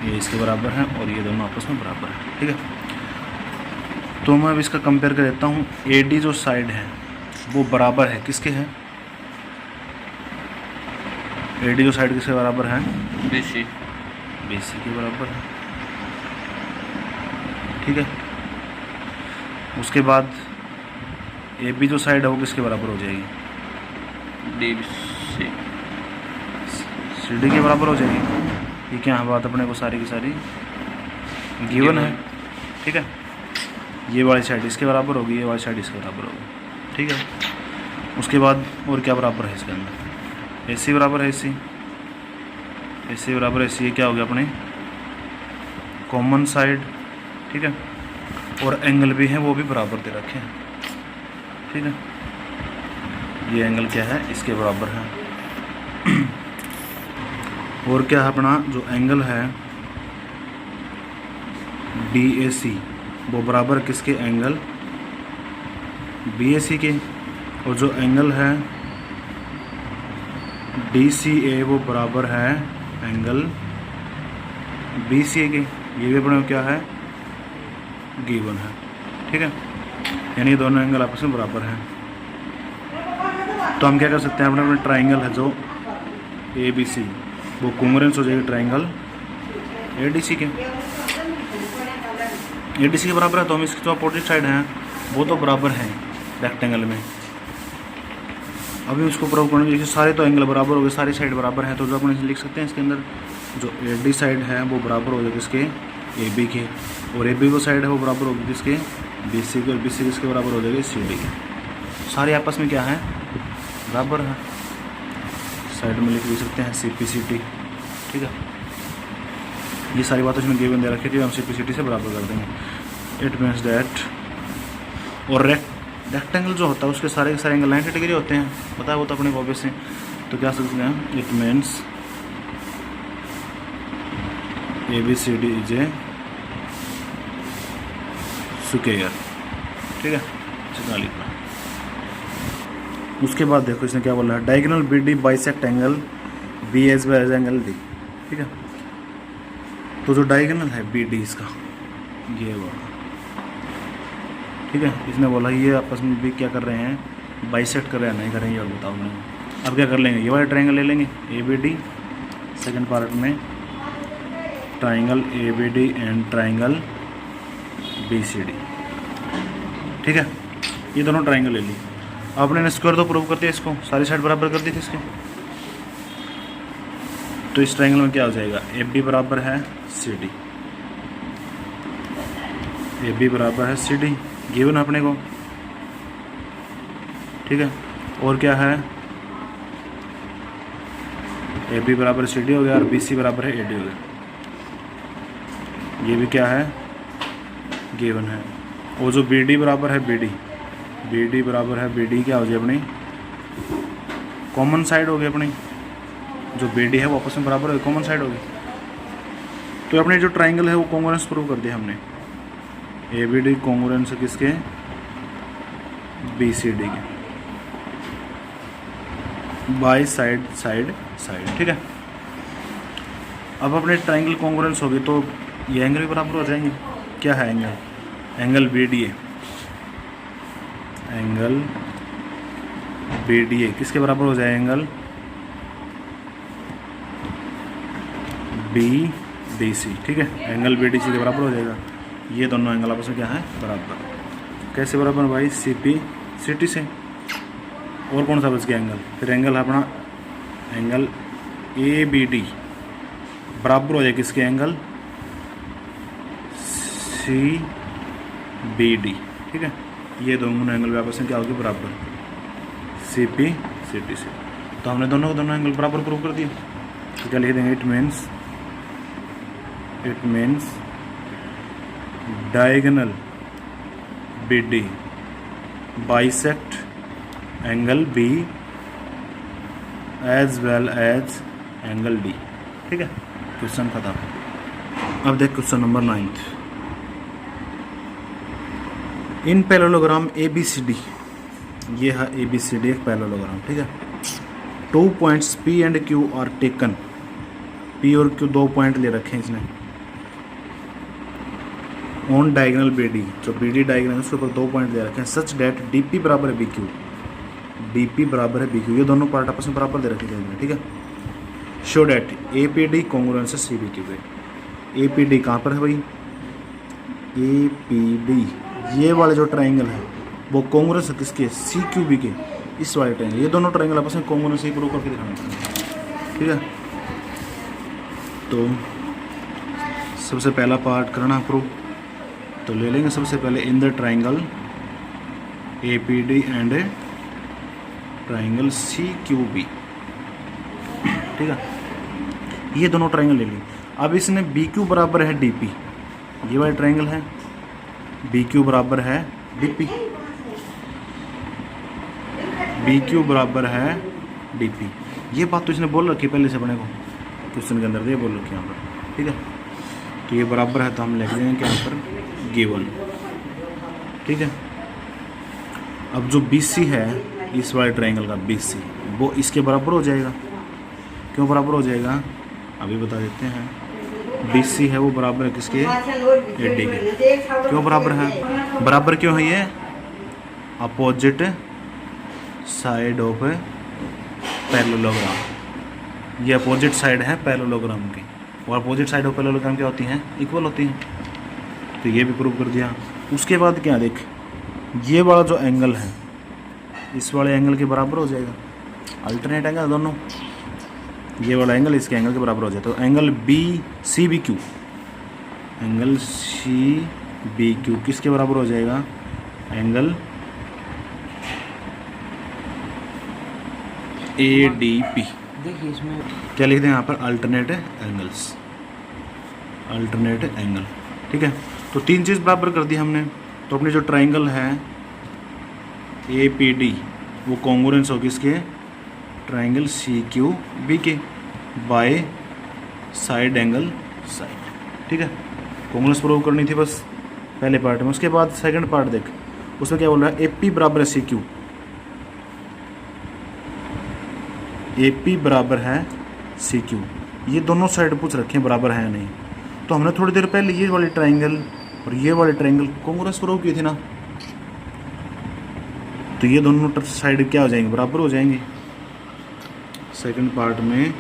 ये इसके बराबर है और ये दोनों आपस में बराबर है। ठीक है, तो मैं अब इसका कंपेयर कर देता हूँ। AD जो साइड है वो बराबर है किसके है, AD जो साइड किसके बराबर है, BC के बराबर है। ठीक है, उसके बाद AB जो साइड है वो किसके बराबर हो जाएगी, CD के बराबर हो जाएगी। ये क्या बात अपने को सारी की सारी गिवन है। ठीक है, ये वाली साइड इसके बराबर होगी, ये वाली साइड इसके बराबर होगी। ठीक है, उसके बाद और क्या बराबर है इसके अंदर, AC बराबर है AC बराबर है AC। ये क्या हो गया अपने कॉमन साइड। ठीक है, और एंगल भी है वो भी बराबर दे रखे हैं। ठीक है, ये एंगल क्या है, इसके बराबर है। और क्या है अपना जो एंगल है DAC वो बराबर किसके, एंगल BAC के। और जो एंगल है DCA वो बराबर है एंगल BCA के। ये भी अपने क्या है, गिवन है। ठीक है, यानी दोनों एंगल आपस में बराबर हैं। तो हम क्या कर सकते हैं, अपने ट्राइंगल है जो ABC वो कॉन्ग्रुएंस हो जाएगी ट्राइंगल ADC के। ADC के बराबर है, तो हम इसकी जो अपोजिट साइड हैं वो तो बराबर हैं रेक्टेंगल में। अभी उसको प्रूव करने के लिए सारे तो एंगल बराबर हो गए, सारी साइड बराबर है, तो जो अपन लिख सकते हैं इसके अंदर जो AD साइड है वो बराबर हो जाएगी किसके, AB के। और AB को साइड है वो बराबर होगी किसके, BC के। और BC किसके बराबर हो जाएगी, CD के। सारे आपस में क्या है, बराबर है। साइड में लिख भी सकते हैं CPCT। ठीक है, ये सारी बातें इसमें गिवन दे रखी थी, हम CPCT से बराबर कर देंगे। इट मीन्स दैट, और रेक्टेंगल जो होता है उसके सारे के सारे एंगल 90 डिग्री होते हैं, पता है वो तो अपने को ऑब्वियस है। तो क्या सकते हैं, it means ABCD is a square. ठीक है, इतना लिखना। उसके बाद देखो इसने क्या बोला है, diagonal BD bisect angle B as well as angle D। ठीक है, तो जो डायगोनल है BD इसका ये वाला, ठीक है, इसने बोला ये आपस में भी क्या कर रहे हैं, बाइसेक्ट कर रहे हैं नहीं करेंगे और बताओ नहीं। अब क्या कर लेंगे, ये वाला ट्रायंगल ले लेंगे A B D, second part में triangle A B D and triangle B C D. ठीक है, ये दोनों ट्रायंगल ले ली। आपने स्क्वायर तो प्रूव कर दिया, इसको सारी साइड बराबर कर दी थी इसके। तो इस ट्रायंगल में क्या हो जाएगा, ए बी बराबर है सी डी, ए बी बराबर है सी डी गिवन अपने को। ठीक है, और क्या है, ए बी बराबर सी डी हो गया और बी सी बराबर है ए डी हो गया। ये भी क्या है, गिवन है। और जो बी डी बराबर है बी डी, बी डी बराबर है बी डी क्या हो गया अपनी, कॉमन साइड हो गई अपनी। जो बी डी है वो आपस में बराबर हो गई, कॉमन साइड हो गई। तो अपने जो ट्राइंगल है वो कॉन्ग्रुएंस प्रूव कर दिया हमने। ए बी डी कॉन्ग्रुएंस किसके, बी सी डी के, बाई साइड साइड साइड। ठीक है, अब अपने ट्राइंगल कॉन्ग्रुएंस होगी तो ये एंगल भी बराबर हो जाएंगे। क्या है angle, angle B D A, angle B D A किसके बराबर हो जाए, एंगल बी डी सी। ठीक है, एंगल बी डी सी के बराबर हो जाएगा। ये दोनों एंगल आपस में क्या है, बराबर। कैसे बराबर भाई, सी पी सी टी से। और कौन सा बच गया एंगल, फिर एंगल है अपना एंगल ए बी डी बराबर हो जाए किसके, एंगल सी बी डी। ठीक है, ये दोनों एंगल आपस में क्या होगी, बराबर, सी पी सी टी से। तो हमने दोनों एंगल बराबर प्रूव कर दिए। तो क्या लिख देंगे, it means diagonal B D bisect angle B as well as angle D. ठीक है, क्वेश्चन खत्म। अब देख question number 9। In parallelogram A B C D, ये है ए बी सी डी एक पैरेललोग्राम। ठीक है, 2 points P and Q are taken, P और क्यू 2 पॉइंट ले रखे हैं इसने ऑन डायगोनल बी डी, जो बी डी डायगोनल है उसके ऊपर 2 पॉइंट ले रखे हैं। सच डैट डी पी बराबर है बी क्यू, डी पी बराबर है बी क्यू, ये दोनों पार्ट आपस में बराबर दे रखे हैं। ठीक है, show that A P D congruence है सी बी क्यू पे। ए पी डी कहाँ पर है भाई, ए पी डी ये वाले जो ट्राइंगल है वो कॉन्ग्रुएंस है किसके, सी क्यू बी के, इस वाले ट्राइंगल। ये दोनों ट्राइंगल आपस में कॉन्ग्रुएंस ही प्रूव करके दिखाना। ठीक है, तो सबसे पहला पार्ट करना प्रूव, तो ले लेंगे सबसे पहले in the triangle A P D and triangle C Q B. ठीक है, ये दोनों ट्राइंगल ले ली। अब इसने बी क्यू बराबर है डी पी, ये वाला ट्राइंगल है, बी क्यू बराबर है डी पी, बी क्यू बराबर है डी पी। ये बात तो इसने बोल रखी पहले से अपने को क्वेश्चन के अंदर, ये बोल रखी यहाँ पर। ठीक है, तो ये बराबर है तो हम लिख देंगे यहाँ पर गिवन। ठीक है, अब जो बी सी है इस वाले ट्राइंगल का बी सी, वो इसके बराबर हो जाएगा। क्यों बराबर हो जाएगा, अभी बता देते हैं। बी सी है वो बराबर है किसके, ए डी के। क्यों बराबर है, बराबर क्यों है, ये अपोजिट साइड ऑफ पैरेललोग्राम, ये अपोजिट साइड है पैरेललोग्राम की, और अपोजिट साइड ऑफ पैरेललोग्राम क्या होती हैं, इक्वल होती हैं। तो ये भी प्रूव कर दिया। उसके बाद क्या देख, ये वाला जो एंगल है इस वाले एंगल के बराबर हो जाएगा, अल्टरनेट एंगल दोनों, ये वाला एंगल इसके एंगल के बराबर हो जाए। तो angle B C B Q, angle C B Q किसके बराबर हो जाएगा, एंगल ए डी पी। देखिए इसमें क्या लिखते हैं यहाँ पर, अल्टरनेट एंगल्स, अल्टरनेट एंगल। ठीक है, तो 3 चीज़ बराबर कर दी हमने। तो अपनी जो ट्राइंगल है ए पी डी वो कॉन्ग्रुएंस होगी इसके ट्राइंगल सी क्यू बी के बाय साइड एंगल साइड। ठीक है, कॉन्ग्रुएंस प्रूव करनी थी बस पहले पार्ट में। उसके बाद सेकंड पार्ट देख, उसमें क्या बोल रहा है, ए पी बराबर है सी क्यू, ए पी बराबर है सी क्यू, ये दोनों साइड पूछ रखे हैं बराबर है या नहीं। तो हमने थोड़ी देर पहले ये वाले ट्राइंगल और ये वाले ट्राइंगल कॉन्ग्रुएंस प्रूव की थी ना, तो ये दोनों साइड क्या हो जाएंगे, बराबर हो जाएंगे। सेकंड पार्ट में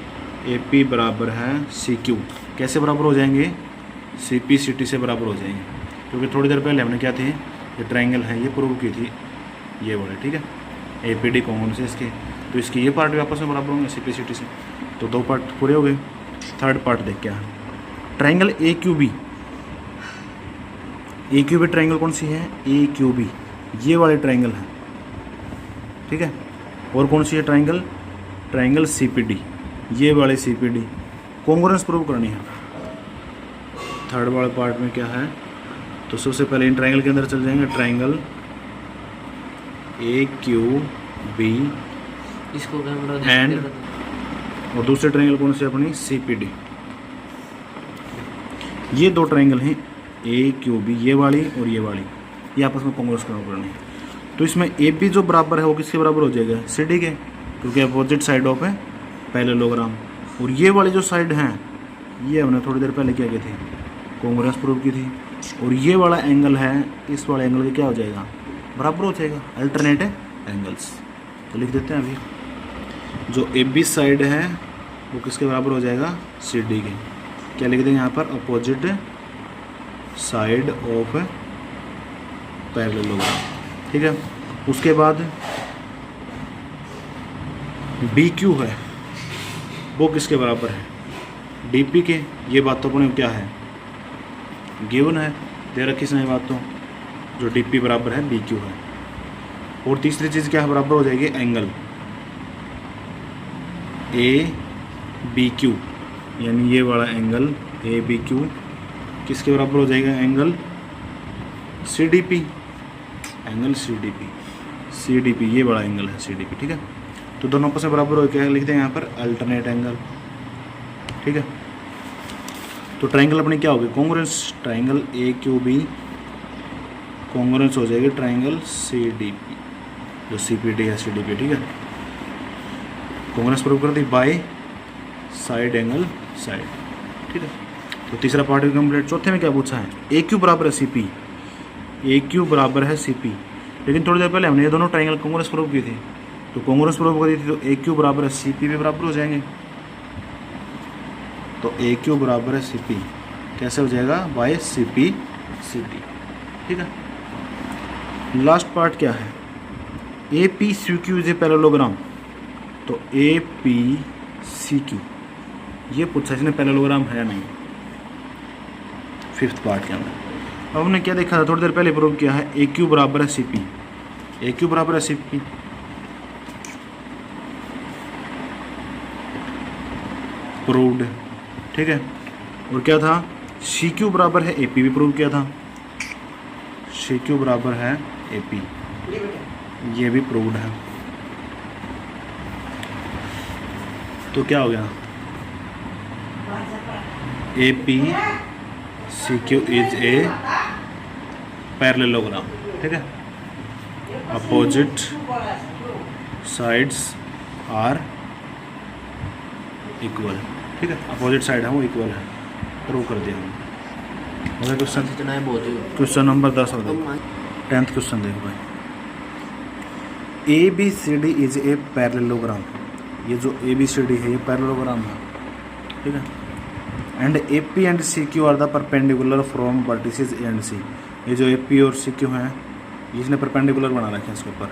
ए पी बराबर है सी क्यू, कैसे बराबर हो जाएंगे, सी पी सी टी से बराबर हो जाएंगे, क्योंकि थोड़ी देर पहले हमने क्या थी, ये ट्रायंगल है ये प्रूव की थी ये वाले, ठीक है, ए पी डी कॉमन से इसके, तो इसके ये पार्ट भी आपस में बराबर होंगे सी पी सी टी से, तो 2 पार्ट पूरे हो गए। थर्ड पार्ट देख क्या है, triangle A Q B. A Q B triangle कौन सी है, ए क्यू बी ये वाले ट्रायंगल है, ठीक है। और कौन सी है triangle, triangle C P D, ये वाले C P D, congruence prove करनी है। थर्ड वाले पार्ट में क्या है, तो सबसे पहले इन ट्रायंगल के अंदर चल जाएंगे, ट्रायंगल ए क्यू बी इसको कैमरा एंड और दूसरे ट्रायंगल कौन से अपनी सी पी डी। ये 2 ट्रायंगल हैं ए क्यू बी, ये वाली और ये वाली, ये आपस में कॉन्ग्रुएंस करनी है। तो इसमें ए बी जो बराबर है वो किसके बराबर हो जाएगा, सी डी के, क्योंकि अपोजिट साइड ऑफ है पैरेललोग्राम। और ये वाली जो साइड हैं ये हमने थोड़ी देर पहले क्या की थी, कॉन्ग्रुएंस प्रूव की थी। और ये वाला एंगल है इस वाले एंगल के क्या हो जाएगा, बराबर हो जाएगा, अल्टरनेट एंगल्स। तो लिख देते हैं अभी, जो ए बी साइड है वो किसके बराबर हो जाएगा, सी डी के। क्या लिख देंगे यहाँ पर, अपोजिट साइड ऑफ पैरेललोग्राम, ठीक है। उसके बाद बी क्यू है वो किसके बराबर है, डी पी के। ये बात तो अपने क्या है, गिवन है, दे रखी इसने बात तो, जो डी पी बराबर है बी क्यू है। और तीसरी चीज़ क्या है, बराबर हो जाएगी एंगल ए बी क्यू, यानी ये वाला एंगल ए बी क्यू किसके बराबर हो जाएगा, angle C D P, angle C D P ये बड़ा एंगल है सी डी पी, ठीक है। तो दोनों आपस में बराबर हो क्या लिखते हैं यहाँ पर, अल्टरनेट एंगल, ठीक है। तो ट्रायंगल अपनी क्या होगी, congruence, triangle A Q B congruence हो जाएगी ट्रायंगल सी डी पी, जो सी पी डी है सी डी पी, ठीक है। कॉन्ग्रुएंस प्रूव कर दी बाय साइड एंगल साइड, ठीक है। तो तीसरा पार्ट भी कंप्लीट। चौथे में क्या पूछा है, ए क्यू बराबर है सी पी, ए क्यू बराबर है सी पी। लेकिन थोड़ी देर पहले हमने ये दोनों ट्रायंगल कॉन्ग्रुएंस प्रूव की थी, तो कॉन्ग्रुएंस प्रूव कर दी थी, तो ए क्यू बराबर है सी पी भी बराबर हो जाएंगे। तो ए क्यू बराबर है सी पी, कैसे हो जाएगा, by C P C D, ठीक है। लास्ट पार्ट क्या है, A P C Q is a parallelogram. तो ए पी सी क्यू ये पूछा इसने, पैरेललोग्राम है नहीं, फिफ्थ पार्ट के अंदर। अब हमने क्या देखा था, थोड़ी देर पहले प्रूव किया है, ए क्यू बराबर है सी पी, ए क्यू बराबर है सी पी, प्रूव्ड, ठीक है। और क्या था, सी क्यू बराबर है ए पी भी प्रूव किया था, सी क्यू बराबर है ए पी, ये भी प्रूव्ड है। तो क्या हो गया, A P C Q is a parallelogram, ठीक है। अपोजिट साइड्स आर इक्वल, ठीक है, अपोजिट साइड है वो इक्वल है, प्रूव कर दिया हमने। क्वेश्चन इतना है बहुत ही। क्वेश्चन नंबर 10 हो गया, 10th क्वेश्चन देखो भाई, A B C D is a parallelogram. ये जो ए बी सी डी है ये पैरेललोग्राम है, ठीक है। And A P and C Q R the perpendicular from vertices A and C. ये जो ए पी और सी क्यू हैं इसने परपेंडिकुलर बना रखे हैं इसके ऊपर,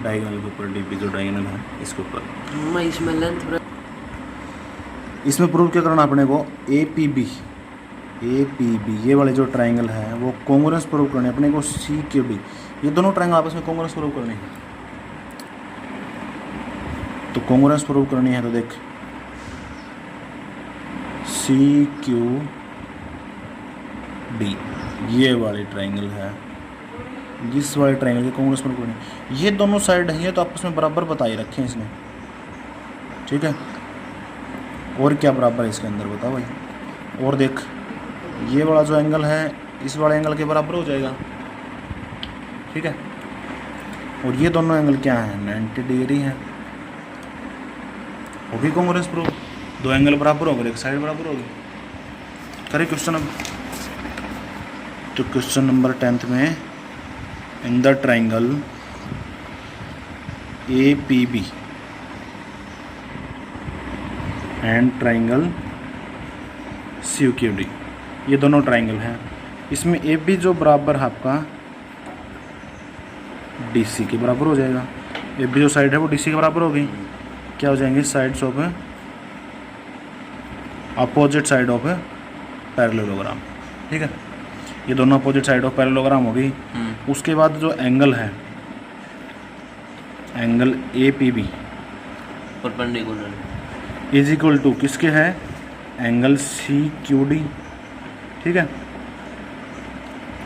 डायगोनल के ऊपर, डी पी जो डायगोनल है इसके ऊपर। मैं इसमें लेंथ, इसमें प्रूव क्या करना अपने को, ए पी बी ये वाले जो ट्रायंगल है वो कॉन्ग्रुएंस प्रूव करने अपने को, सी क्यू डी ये दोनों ट्रायंगल आपस में कॉन्ग्रुएंस प्रूव करने हैं। तो कॉन्ग्रुएंस प्रूव करनी है तो देख, सी क्यू डी ये वाली ट्रायंगल है, इस वाले ट्रायंगल के कॉन्ग्रुएंस प्रूव करनी, ये दोनों साइड है तो आपस में बराबर बताई रखे हैं इसने, ठीक है। और क्या बराबर है इसके अंदर बताओ भाई, और देख ये वाला जो एंगल है इस वाले एंगल के बराबर हो जाएगा, ठीक है। और ये दोनों एंगल क्या है, 90 डिग्री है, वो भी कॉन्ग्रुएंस प्रूव, दो एंगल बराबर हो गए, एक साइड बराबर होगी। करें क्वेश्चन अब, तो क्वेश्चन नंबर 10th में, इन the triangle APB and triangle CQD, ये दोनों ट्राइंगल हैं। इसमें AB जो बराबर है आपका DC के बराबर हो जाएगा। AB जो साइड है वो DC के बराबर होगी। क्या हो जाएंगे? Sides of opposite side of parallelogram. ठीक है, ये दोनों अपोजिट साइड ऑफ पैरेललोग्राम होगी। उसके बाद जो एंगल है, angle APB perpendicular is equal to किसके है? Angle CQD। ठीक है,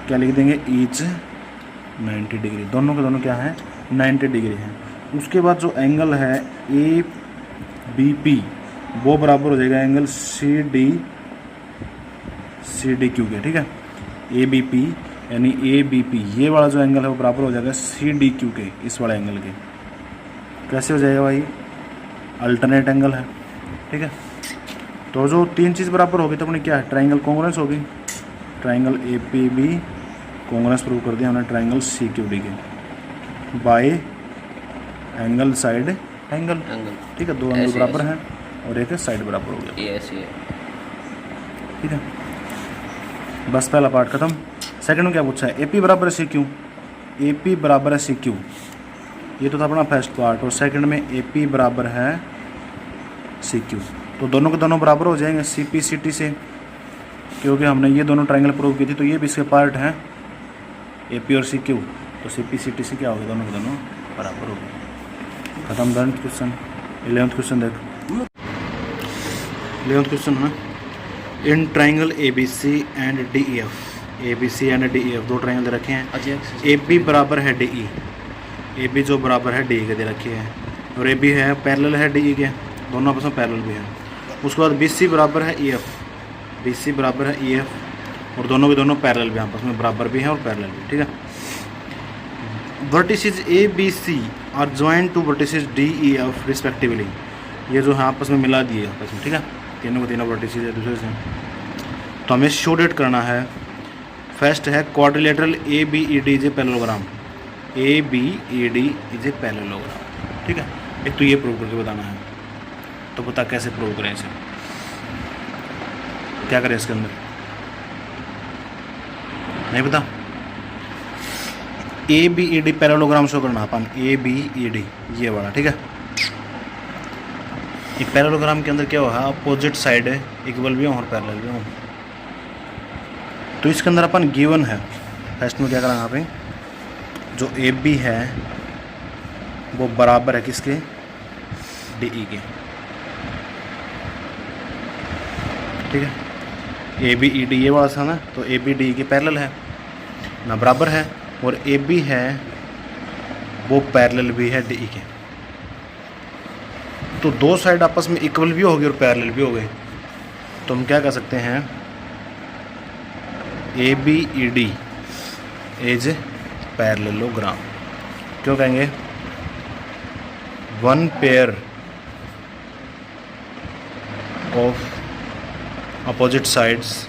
क्या लिख देंगे? Each 90 degree. दोनों के दोनों क्या है? 90 डिग्री है। उसके बाद जो एंगल है ABP वो बराबर हो जाएगा एंगल CDQ के। ठीक है, ABP यानी ABP ये वाला जो एंगल है वो बराबर हो जाएगा CDQ के, इस वाले एंगल के। कैसे हो जाएगा भाई? अल्टरनेट एंगल है। ठीक है, तो जो तीन चीज़ बराबर होगी तो अपनी क्या है? ट्राइंगल कॉन्ग्रुएंस होगी। ट्राइंगल APB कॉन्ग्रुएंस प्रूव कर दिया हमने ट्राइंगल CQD के बाय एंगल साइड एंगल। ठीक है, दो एंगल बराबर हैं और एक साइड बराबर हो गया। ठीक है, बस पहला पार्ट खत्म। सेकंड में क्या पूछा है? AP बराबर है CQ। AP बराबर है CQ, ये तो था अपना फर्स्ट पार्ट। और सेकंड में AP बराबर है CQ, तो दोनों के दोनों बराबर हो जाएंगे CP/CT से, क्योंकि हमने ये दोनों ट्राइंगल प्रूव की थी, तो ये भी इसके पार्ट हैं AP और CQ। तो CP/CT से क्या होगा? दोनों के दोनों बराबर हो गए। खत्म। 10th question. 11th क्वेश्चन देख। 11th क्वेश्चन है in triangle ABC and DEF। ABC and DEF दो ट्राइंगल दे रखे हैं। AB बराबर है DE, AB जो बराबर है DE के दे रखी है, और AB है पैरेलल है DE के, दोनों आपस में पैरेलल भी है। उसके बाद BC बराबर है EF, BC बराबर है EF, और दोनों के दोनों पैरेलल भी आपस में बराबर भी हैं और पैरेलल भी। ठीक है, vertices ABC are joint to vertices DEF respectively. ये जो है आपस में मिला दिए आपस में। ठीक है, तीनों को तीनों वर्टिसेस है दूसरे से, तो हमें शो डेट करना है। फर्स्ट है quadrilateral ABED is a parallelogram. ABED is a parallelogram. ठीक है, एक तो ये प्रूव करके बताना है, तो पता कैसे प्रूव करें इसे, क्या करें इसके अंदर? नहीं पता। ABED पैरेललोग्राम शो करना अपन, ABED ये वाला। ठीक है, एक पैरेललोग्राम के अंदर क्या हुआ? अपोजिट साइड है, इक्वल भी हो और पैरेलल भी हो। तो इसके अंदर अपन गिवन है, फर्स्ट में क्या करना यहाँ पे? जो AB है वो बराबर है किसके? DE के। ठीक है, ABED ये वाला था ना, तो AB DE के पैरेलल है ना, बराबर है, और AB है वो पैरेलल भी है DE के। तो दो साइड आपस में इक्वल भी होगी और पैरेलल भी हो गए, तो हम क्या कर सकते हैं? ABED is parallelogram. क्यों कहेंगे? One pair of opposite sides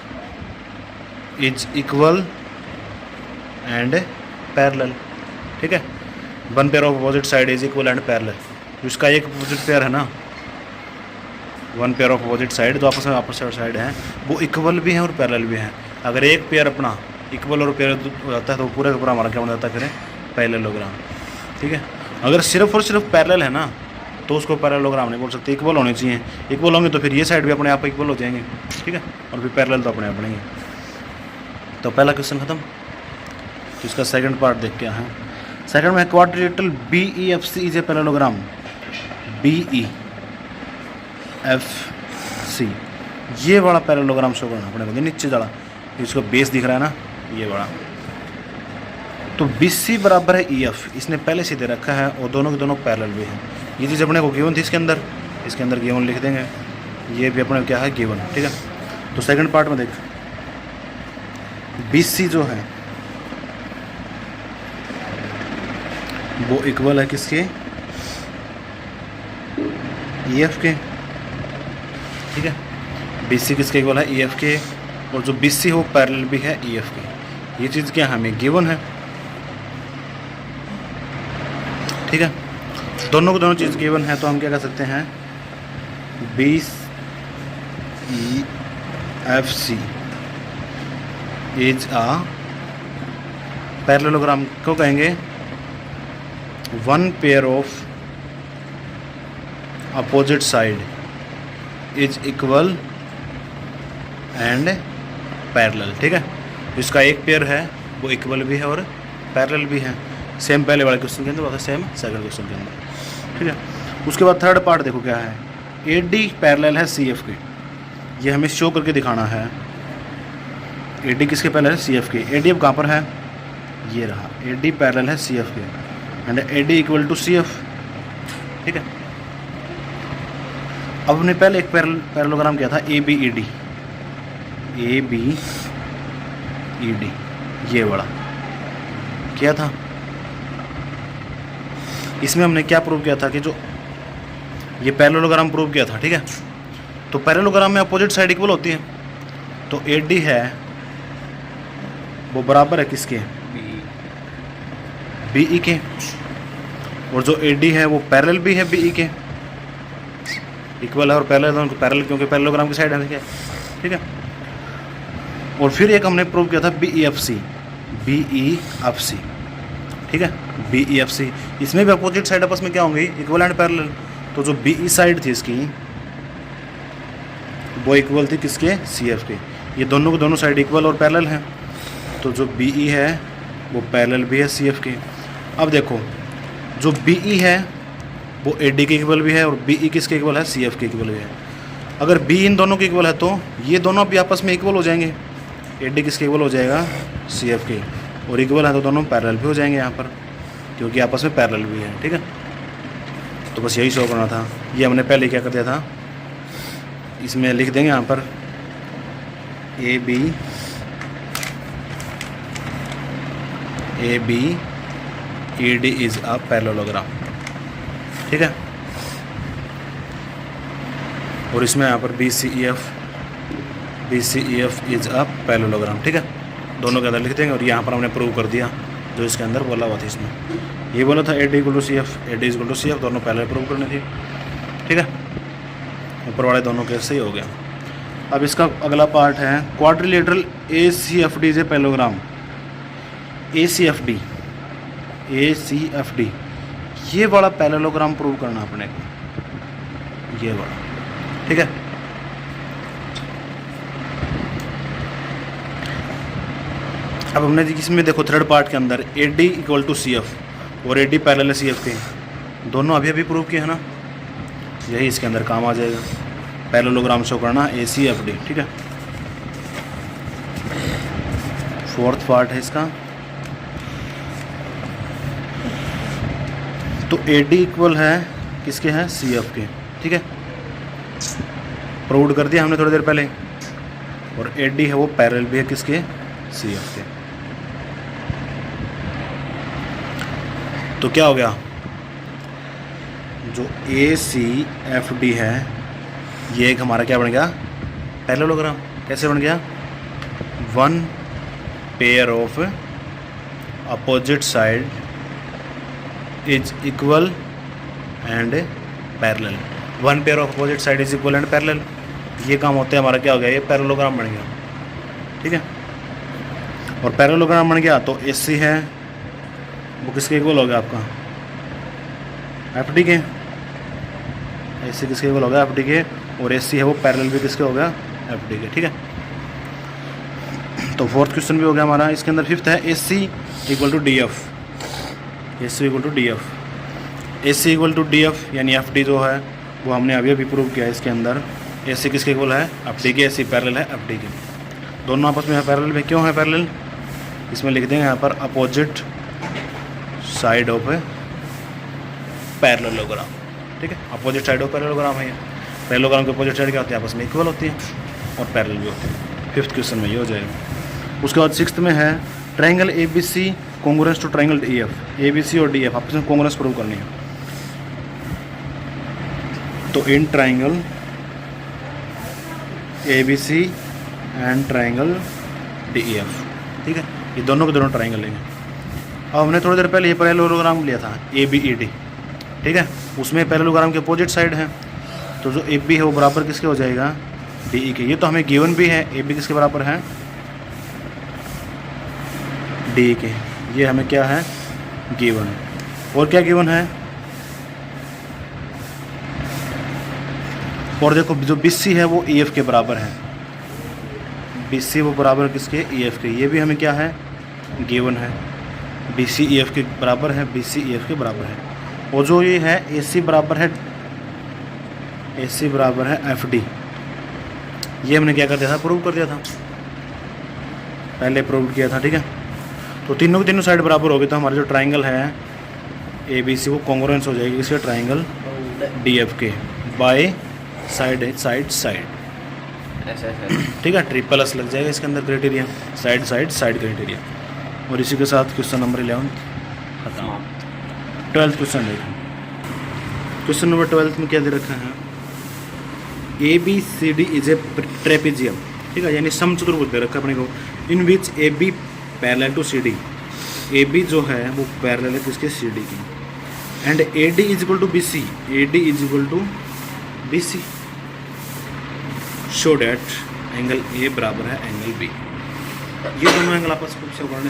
is equal and parallel. ठीक है, one pair of opposite side is equal and parallel. इसका एक अपोजिट पेयर है ना, one pair of opposite side, तो आपस में अपोजिट साइड है वो इक्वल भी हैं और पैरेलल भी हैं। अगर एक पेयर अपना इक्वल और पेयर हो जाता है तो पूरा का पूरा हमारा क्या बन जाता है? फिर पैरेललोग्राम। ठीक है, अगर सिर्फ और सिर्फ पैरेलल है ना, तो उसको पैरेललोग्राम नहीं बोल सकते, इक्वल होने चाहिए। इक्वल होंगे तो फिर ये साइड भी अपने आप इक्वल हो जाएंगे। ठीक है, और फिर पैरेलल तो अपने आप बनेंगे। तो पहला क्वेश्चन खत्म। तो इसका सेकंड पार्ट देख क्या है? सेकंड में quadrilateral BEFC is a parallelogram. BEFC ये वाला पैरेललोग्राम शो करना अपने को, नीचे वाला इसको बेस दिख रहा है ना, ये वाला। तो BC बराबर है EF, इसने पहले से दे रखा है, और दोनों के दोनों पैरेलल भी हैं। ये चीज़ अपने को गिवन थी इसके अंदर गिवन लिख देंगे। ये भी अपने को क्या है? गिवन। ठीक है, तो सेकंड पार्ट में देख, BC जो है वो इक्वल है किसके? EF के। ठीक है, BC किसके इक्वल है? EF के, और जो BC हो पैरेलल भी है EF के। ये चीज़ क्या हमें गिवन है। ठीक है, दोनों को दोनों चीज़ गिवन है तो हम क्या कर सकते हैं, B E F C is a parallelogram को कहेंगे one pair of opposite side is equal and parallel. ठीक है, इसका एक पेयर है वो इक्वल भी है और पैरेलल भी है, सेम पहले वाले क्वेश्चन के अंदर और सेम सेकंड क्वेश्चन के अंदर। ठीक है, उसके बाद थर्ड पार्ट देखो क्या है, ए डी पैरेलल है सी एफ के, ये हमें शो करके दिखाना है। ए डी किसके पैरेलल है, सी एफ के। ए डी अब कहाँ पर है, ये रहा, ए डी पैरेलल है सी एफ के and A D equal to C F. ठीक है, अब हमने पहले एक पैरेललोग्राम किया था A B E D, A B E D ये वाला किया था। इसमें हमने क्या प्रूव किया था कि जो ये पैरेललोग्राम प्रूव किया था। ठीक है, तो पैरेललोग्राम में अपोजिट साइड इक्वल होती है, तो ए डी है वो बराबर है किसके, बी ई के, और जो ए डी है वो पैरेलल भी है बी ई के, इक्वल है और पैरेलल, पैरेलल क्योंकि पैरेललोग्राम की साइड है। ठीक है, और फिर एक हमने प्रूव किया था B E F C, B E F C. ठीक है, बी ई एफ सी, इसमें भी अपोजिट साइड आपस में क्या होंगी, इक्वल एंड पैरेलल। तो जो बी ई साइड थी इसकी वो इक्वल थी किसके, सी एफ के। ये दोनों को दोनों साइड इक्वल और पैरेलल हैं, तो जो बी ई है वो पैरेलल भी है सी एफ के। अब देखो जो बी ई है वो ए डी के इक्वल भी है और बी ई किसके इक्वल है, सी एफ के इक्वल भी है। अगर बी इन दोनों के इक्वल है तो ये दोनों भी आपस में इक्वल हो जाएंगे, ए डी किसके इक्वल हो जाएगा, सी एफ के, और इक्वल है तो दोनों पैरेलल भी हो जाएंगे यहाँ पर, क्योंकि आपस में पैरेलल भी है। ठीक है, तो बस यही शो करना था। ये हमने पहले क्या कर दिया था, इसमें लिख देंगे यहाँ पर A B E D is a parallelogram. ठीक है, और इसमें यहाँ पर B C E F is a parallelogram. ठीक है, दोनों के अंदर लिख देंगे और यहाँ पर हमने प्रूव कर दिया जो इसके अंदर बोला हुआ था। इसमें ये बोला था A D equal to C F, A D equal to C F, दोनों पहले प्रूव करनी थी। ठीक है, ऊपर वाले दोनों केस सही हो गया। अब इसका अगला पार्ट है quadrilateral A C F D is a parallelogram. A C F D, A C F D ये वाला पैरेललोग्राम प्रूव करना अपने को, ये वाला। ठीक है, अब हमने इसमें देखो थर्ड पार्ट के अंदर A D equal to C F और A D parallel C F के, दोनों अभी प्रूव किए हैं ना, यही इसके अंदर काम आ जाएगा, पैरेललोग्राम शो करना ए सी एफ डी। ठीक है, फोर्थ पार्ट है इसका, तो ए डी इक्वल है किसके है, सी एफ के। ठीक है, प्रूव कर दिया हमने थोड़ी देर पहले, और ए डी है वो पैरेलल भी है किसके, सी एफ के। तो क्या हो गया, जो ए सी एफ डी है ये एक हमारा क्या बन गया, पैरेललोग्राम। कैसे बन गया, one pair of opposite side is equal and parallel. One pair of opposite side is equal and parallel, ये काम होते हैं हमारा क्या हो गया, ये पैरेललोग्राम बन गया। ठीक है, और पैरेललोग्राम बन गया तो ए सी है वो किसके इक्वल हो गया आपका, एफ डी के। ए सी किसके इक्वल हो गया, एफ डी के, और ए सी है वो पैरेलल भी किसके हो गया, एफ डी के। ठीक है, तो फोर्थ क्वेश्चन भी हो गया हमारा। इसके अंदर फिफ्थ है A C equal to D F, A C equal to D F, A C equal to D F यानी एफ डी जो है वो हमने अभी प्रूव किया है। इसके अंदर ए सी किसके इक्वल है, एफ डी के, ए सी पैरेलल है एफ डी के, दोनों आपस में पैरेलल में। क्यों है पैरेलल, इसमें लिख देंगे यहाँ पर अपोजिट साइड ऑफ पैरेललोग्राम। ठीक है, अपोजिट साइड ऑफ पैरेललोग्राम है ये। पैरेललोग्राम के अपोजिट साइड क्या होती है, आपस में इक्वल होती है और पैरेलल भी होती है। फिफ्थ क्वेश्चन में ये हो जाएगा। उसके बाद सिक्स्थ में है triangle A B C congruence to triangle D F. A B C और डी एफ आपस में कॉन्ग्रुएंस प्रूव करनी है। तो इन triangle A B C and triangle D E F, ठीक है, ये दोनों के दोनों ट्राइंगल लेंगे। अब हमने थोड़ी देर पहले ये पैरेललोग्राम लिया था ए बी ई डी, ठीक है। उसमें पैरेललोग्राम के अपोजिट साइड है, तो जो ए बी है वो बराबर किसके हो जाएगा, डी ई के। ये तो हमें गिवन भी है, ए बी किसके बराबर है, डी ई के। ये हमें क्या है, गिवन। और क्या गिवन है, और देखो जो बी सी है वो ई एफ के बराबर है, बी सी वो बराबर किसके, ई एफ के। ये भी हमें क्या है, गिवन है, बी सी ई एफ के बराबर है, बी सी ई एफ के बराबर है। और जो ये है ए सी बराबर है, ए सी बराबर है एफ डी। ये हमने क्या कर दिया था, प्रूव कर दिया था, पहले प्रूव किया था, ठीक है। तो तीनों की तीनों साइड बराबर हो गई, तो हमारा जो ट्राइंगल है ए बी सी वो कॉन्ग्रुएंस हो जाएगी इसके ट्राइंगल डी एफ के बाय साइड साइड साइड, ऐसा ऐसा। ठीक है। ट्रिपल एस लग जाएगा इसके अंदर criteria, side side side criteria. और इसी के साथ क्वेश्चन नंबर 11 खत्म। 12th क्वेश्चन देखो, क्वेश्चन नंबर 12 में क्या दे रखा है, A B C D is a trapezium, ठीक है, यानी समचतुर्भुज दे रखा है अपने को, in which A B parallel to C D. A B जो है वो पैरेलल है किसके, सी डी की। And A D is equal to B C, A D is equal to B C. Show that angle A बराबर है angle B. ये दोनों एंगल आपस में शो करने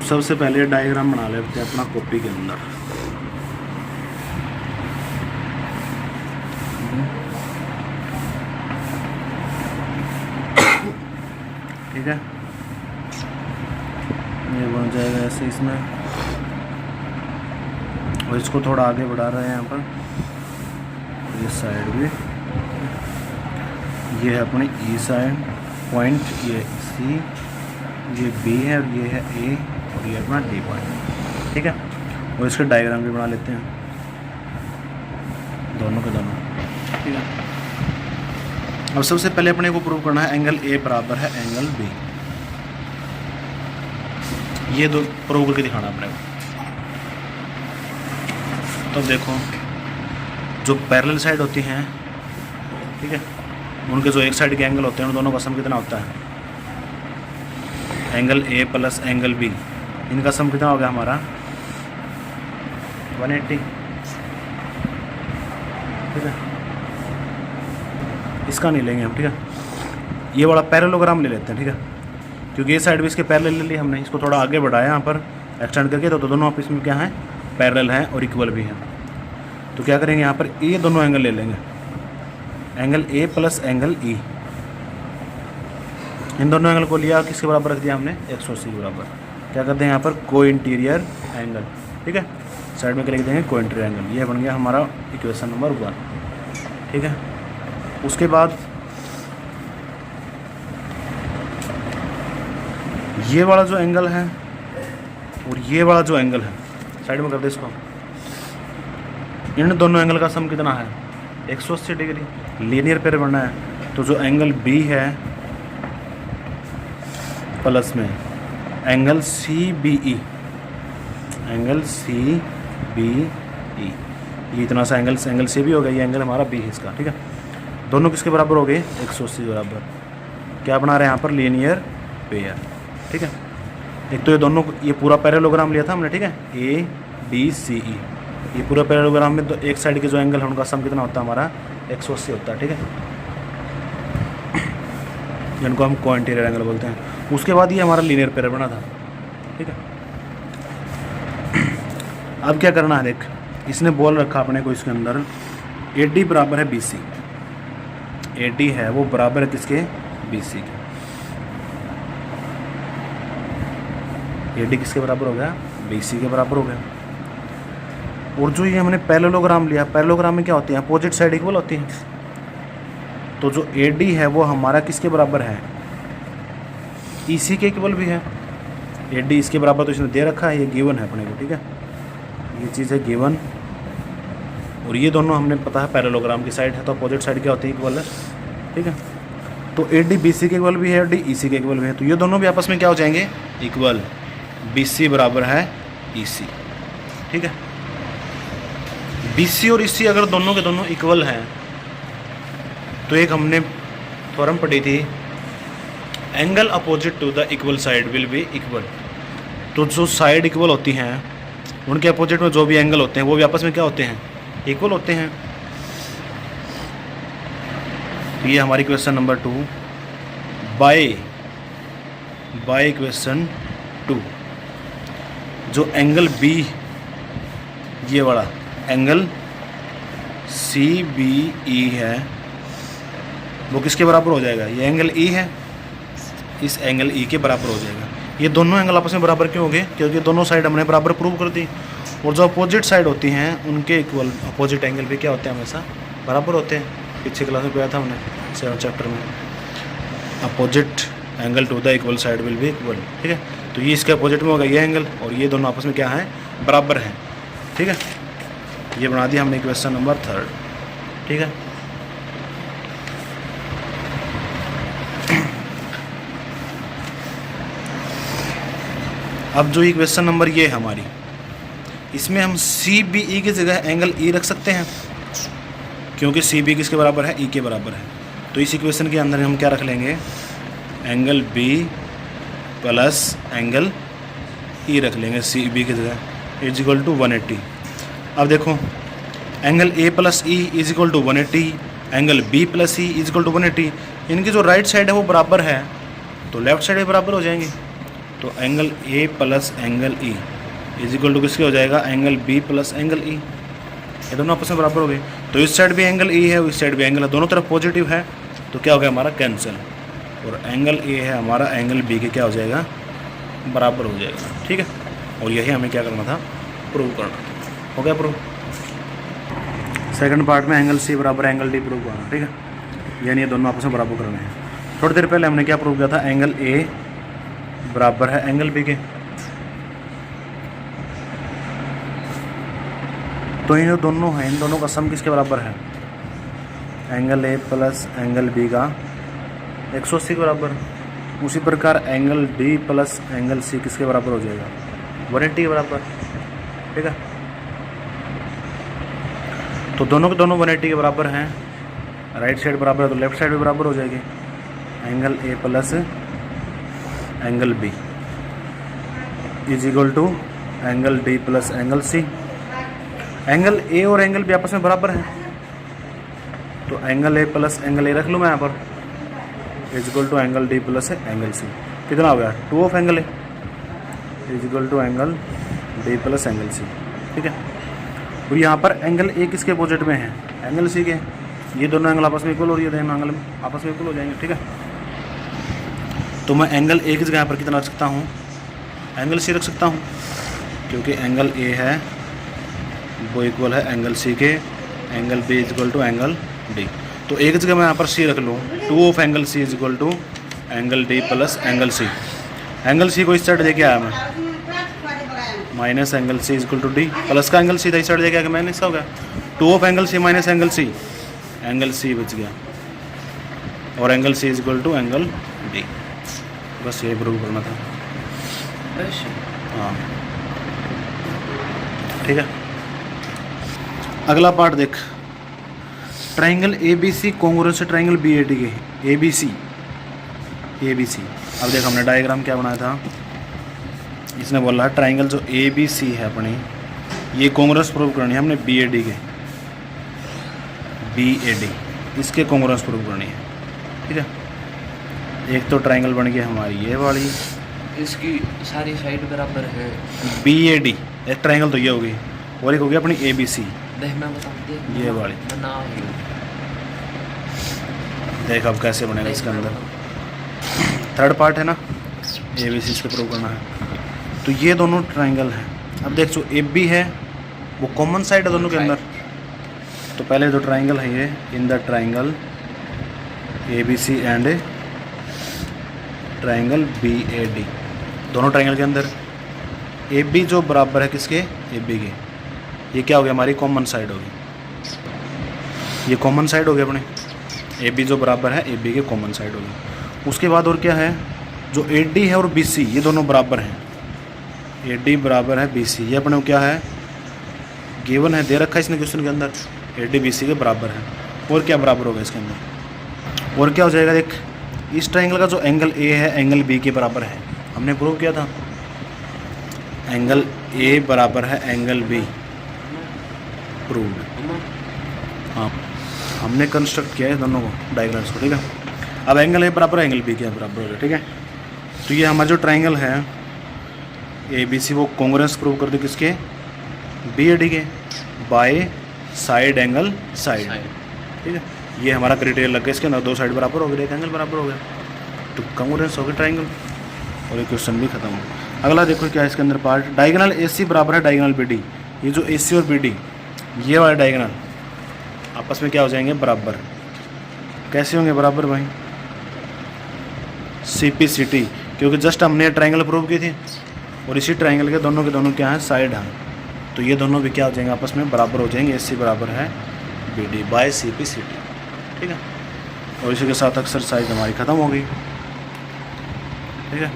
सबसे पहले डायग्राम बना लेते हैं अपना कॉपी के अंदर। ठीक है, ये बन जाएगा ऐसे इसमें, और इसको थोड़ा आगे बढ़ा रहे हैं यहाँ पर, ये साइड भी, ये है अपनी ई साइड पॉइंट, ये सी, ये बी है, और ये है ए, और ये अपना डी पॉइंट, ठीक है। और इसके डायग्राम भी बना लेते हैं दोनों के दोनों, ठीक है। अब सबसे पहले अपने को प्रूव करना है एंगल ए बराबर है एंगल बी। ये दो प्रूव करके दिखाना अपने को। तो देखो जो पैरेलल साइड होती हैं, ठीक है, उनके जो एक साइड के एंगल होते हैं उन दोनों का सम कितना होता है, angle A plus angle B, इनका सम कितना हो गया हमारा 180, ठीक है। इसका नहीं लेंगे हम, ठीक है। ये वाला पैरेललोग्राम ले लेते हैं, ठीक है, क्योंकि ये साइड भी इसके पैरेलल ले ली हमने, इसको थोड़ा आगे बढ़ाया यहाँ पर एक्सटेंड करके, तो दोनों आपस में क्या है, पैरेलल हैं और इक्वल भी हैं। तो क्या करेंगे यहाँ पर, ये दोनों एंगल ले लेंगे, angle A plus angle E, इन दोनों एंगल को लिया, किसके बराबर रख दिया हमने, 180 के बराबर। क्या करते हैं यहाँ पर, को इंटीरियर एंगल, ठीक है, साइड में क्या लिख देंगे, को इंटीरियर एंगल। ये बन गया हमारा इक्वेशन नंबर 1, ठीक है। उसके बाद ये वाला जो एंगल है और ये वाला जो एंगल है, साइड में कर दे इसको, इन दोनों एंगल का सम कितना है, 180 डिग्री। लीनियर पेयर बनना है, तो जो एंगल बी है प्लस में angle C B E, angle C B E, ये इतना सा एंगल सी भी हो गया, ये एंगल हमारा बी है इसका, ठीक है। दोनों किसके बराबर हो गए, 180 के बराबर। क्या बना रहे हैं यहाँ पर, लीनियर पेयर, ठीक है। एक तो ये दोनों, ये पूरा पैरेललोग्राम लिया था हमने, ठीक है, ए बी सी ई, ये पूरा पैरेललोग्राम में तो एक साइड के जो एंगल है उनका सम कितना होता है हमारा, 180 होता है, ठीक है, जिनको हम को इंटीरियर एंगल बोलते हैं। उसके बाद ये हमारा लीनियर पेयर बना था, ठीक है। अब क्या करना है, देख इसने बोल रखा अपने को इसके अंदर ए डी बराबर है बी सी, ए डी है वो बराबर है किसके, बी सी के। ए डी किसके बराबर हो गया, बी सी के बराबर हो गया। और जो ये हमने पैरेललोग्राम लिया, पैरेललोग्राम में क्या होती है, अपोजिट साइड इक्वल होती है, तो जो ए डी है वो हमारा किसके बराबर है, ई सी के इक्वल भी है। ए डी इसके बराबर तो इसने दे रखा है, ये गिवन है अपने को, ठीक है, ये चीज़ है गिवन। और ये दोनों हमने पता है पैरेललोग्राम की साइड है, तो अपोजिट साइड क्या होती है, इक्वल है, ठीक है। तो ए डी बी सी के इक्वल भी है, डी ई सी के इक्वल भी है, तो ये दोनों भी आपस में क्या हो जाएंगे, इक्वल। बी सी बराबर है ई सी, ठीक है। बी सी और ई सी अगर दोनों के दोनों इक्वल हैं, तो एक हमने थ्योरम पढ़ी थी, angle opposite to the equal side will be equal. तो जो साइड इक्वल होती हैं उनके अपोजिट में जो भी एंगल होते हैं वो भी आपस में क्या होते हैं, इक्वल होते हैं। तो ये हमारी क्वेश्चन नंबर 2 बाय क्वेश्चन 2 जो एंगल बी, ये वाला एंगल CBE है, वो किसके बराबर हो जाएगा? ये एंगल E है, इस एंगल E के बराबर हो जाएगा। ये दोनों एंगल आपस में बराबर क्यों हो गए? क्योंकि दोनों साइड हमने बराबर प्रूव कर दी, और जो अपोजिट साइड होती हैं उनके इक्वल अपोजिट एंगल भी क्या होते हैं? हमेशा बराबर होते हैं। पिछले क्लास में पढ़ा था हमने 7 चैप्टर में, opposite angle to the equal side will be equal. ठीक है, तो ये इसके अपोजिट में होगा ये एंगल, और ये दोनों आपस में क्या है? बराबर हैं। ठीक है, ये बना दिया हमने क्वेश्चन नंबर 3। ठीक है, अब जो ये क्वेश्चन नंबर ये है हमारी, इसमें हम CBE की जगह एंगल E रख सकते हैं, क्योंकि CB किसके बराबर है? E के बराबर है। तो इस इक्वेशन के अंदर हम क्या रख लेंगे? Angle B plus angle E रख लेंगे CB की जगह, इज इक्वल टू 180। अब देखो, angle A plus E is equal to 180, angle B plus E is equal to 180। इनकी जो राइट साइड है वो बराबर है, तो लेफ्ट साइड भी बराबर हो जाएंगे। तो angle A plus angle E is equal to किसके हो जाएगा? Angle B plus angle E। ये दोनों आपस में बराबर हो गए। तो इस साइड भी एंगल E है, इस साइड भी एंगल है, दोनों तरफ पॉजिटिव है, तो क्या हो गया हमारा? कैंसिल। और एंगल A है हमारा, एंगल B के क्या हो जाएगा? बराबर हो जाएगा। ठीक है, और यही हमें क्या करना था? प्रूव करना था। हो गया प्रूव। सेकंड पार्ट में एंगल C बराबर एंगल D प्रूव करना। ठीक है, यानी ये दोनों आपस में बराबर करने हैं। थोड़ी देर पहले हमने क्या प्रूव किया था? एंगल A बराबर है एंगल B के। तो ये जो दोनों हैं, इन दोनों का सम किसके बराबर है? Angle A plus angle B का 180 के बराबर। उसी प्रकार angle D plus angle C किसके बराबर हो जाएगा? 180 के बराबर। ठीक है, तो दोनों के दोनों 180 के बराबर हैं। राइट साइड बराबर है तो लेफ्ट साइड भी बराबर हो जाएगी। Angle A plus angle B is equal to angle D plus angle C। Angle A और एंगल B आपस में बराबर हैं, तो angle A plus angle A रख लूँ मैं यहाँ पर, is equal to angle D plus angle C। कितना हो गया? 2 of angle A is equal to angle D plus angle C। ठीक है, और यहाँ पर एंगल A किसके अपोजिट में है? एंगल C के। ये दोनों एंगल आपस में इक्वल हो रही है, दोनों एंगल आपस में इक्वल हो जाएंगे। ठीक है, तो मैं एंगल A की जगह यहाँ पर कितना रख सकता हूँ? एंगल C रख सकता हूँ, क्योंकि एंगल A है वो इक्वल है एंगल C के, angle B is equal to angle D। तो एक जगह मैं यहाँ पर C रख लूँ, 2 of angle C is equal to angle D plus angle C। Angle C को इस साइड लेके आया मैं, minus angle C is equal to D, plus का एंगल C था इस साइड लेके आया, माइनस हो गया। 2 of angle C minus angle C, angle C बच गया, और angle C is equal to angle D। बस यही प्रूव करना था। हाँ, ठीक है। अगला पार्ट देख, ट्राइंगल ABC कॉन्ग्रुएंट से ट्राइंगल BAD के। ABC अब देख हमने डायग्राम क्या बनाया था, इसने बोला है ट्राइंगल जो ABC है अपनी, ये कॉन्ग्रुएंस प्रूव करनी है हमने BAD के, इसके कॉन्ग्रुएंस प्रूव करनी है। ठीक है, एक तो ट्राइंगल बन गई हमारी ये वाली, इसकी सारी साइड बराबर है। BAD एक ट्राइंगल तो ये होगी, और एक होगी अपनी ABC, देख मैं बताती हूँ ये वाली। बना ही देख अब कैसे बनेगा इसके अंदर। थर्ड पार्ट है ना, ABC इसको प्रूव करना है। तो ये दोनों ट्राइंगल हैं। अब देख जो AB है वो कॉमन साइड है दोनों के अंदर। तो पहले जो ट्राइंगल है ये, in the triangle ABC and triangle BAD, दोनों ट्राइंगल के अंदर AB जो बराबर है किसके? AB के। ये क्या हो गया? हमारी कॉमन साइड होगी, ये कॉमन साइड हो गई अपने। AB जो बराबर है AB के कॉमन साइड होगी। उसके बाद और क्या है, जो AD है और BC ये दोनों बराबर हैं। AD बराबर है BC, ये अपने को क्या है? गिवन है, दे रखा है इसने क्वेश्चन के अंदर, AD BC के बराबर है। और क्या बराबर होगा इसके अंदर? और क्या हो जाएगा? देख, इस ट्राइंगल का जो एंगल A है एंगल B के बराबर है, हमने प्रूव किया था। एंगल ए बराबर है एंगल बी, प्रूव्ड। हाँ, हमने कंस्ट्रक्ट किया है दोनों को, डायगोनल्स को, ठीक है। अब एंगल ए बराबर है एंगल बी के बराबर हो गया, ठीक है। तो ये हमारा जो ट्राइंगल है ए बी सी, वो कॉन्ग्रुएंस प्रूव कर दे किसके, बी ए डी के, बाय साइड एंगल साइड, ठीक है। ये हमारा क्राइटेरिया लग गया, इसके अंदर दो साइड बराबर हो गए, एक एंगल बराबर हो गया, तो कॉन्ग्रुएंस हो गया ट्राइंगल, और ये क्वेश्चन भी खत्म हो। अगला देखो क्या है इसके अंदर पार्ट, डायगोनल ए सी बराबर है डायगोनल बी डी। ये जो ए सी और बी डी, ये वाले डायगोनल आपस में क्या हो जाएंगे, बराबर। कैसे होंगे बराबर भाई, सी पी सी टी, क्योंकि जस्ट हमने ट्राइंगल प्रूव की थी, और इसी ट्राइंगल के दोनों क्या हैं, साइड हैं, तो ये दोनों भी क्या हो जाएंगे, आपस में बराबर हो जाएंगे। ए सी बराबर है B D by C P C T, ठीक है। और इसी के साथ एक्सरसाइज हमारी ख़त्म हो गई, ठीक है।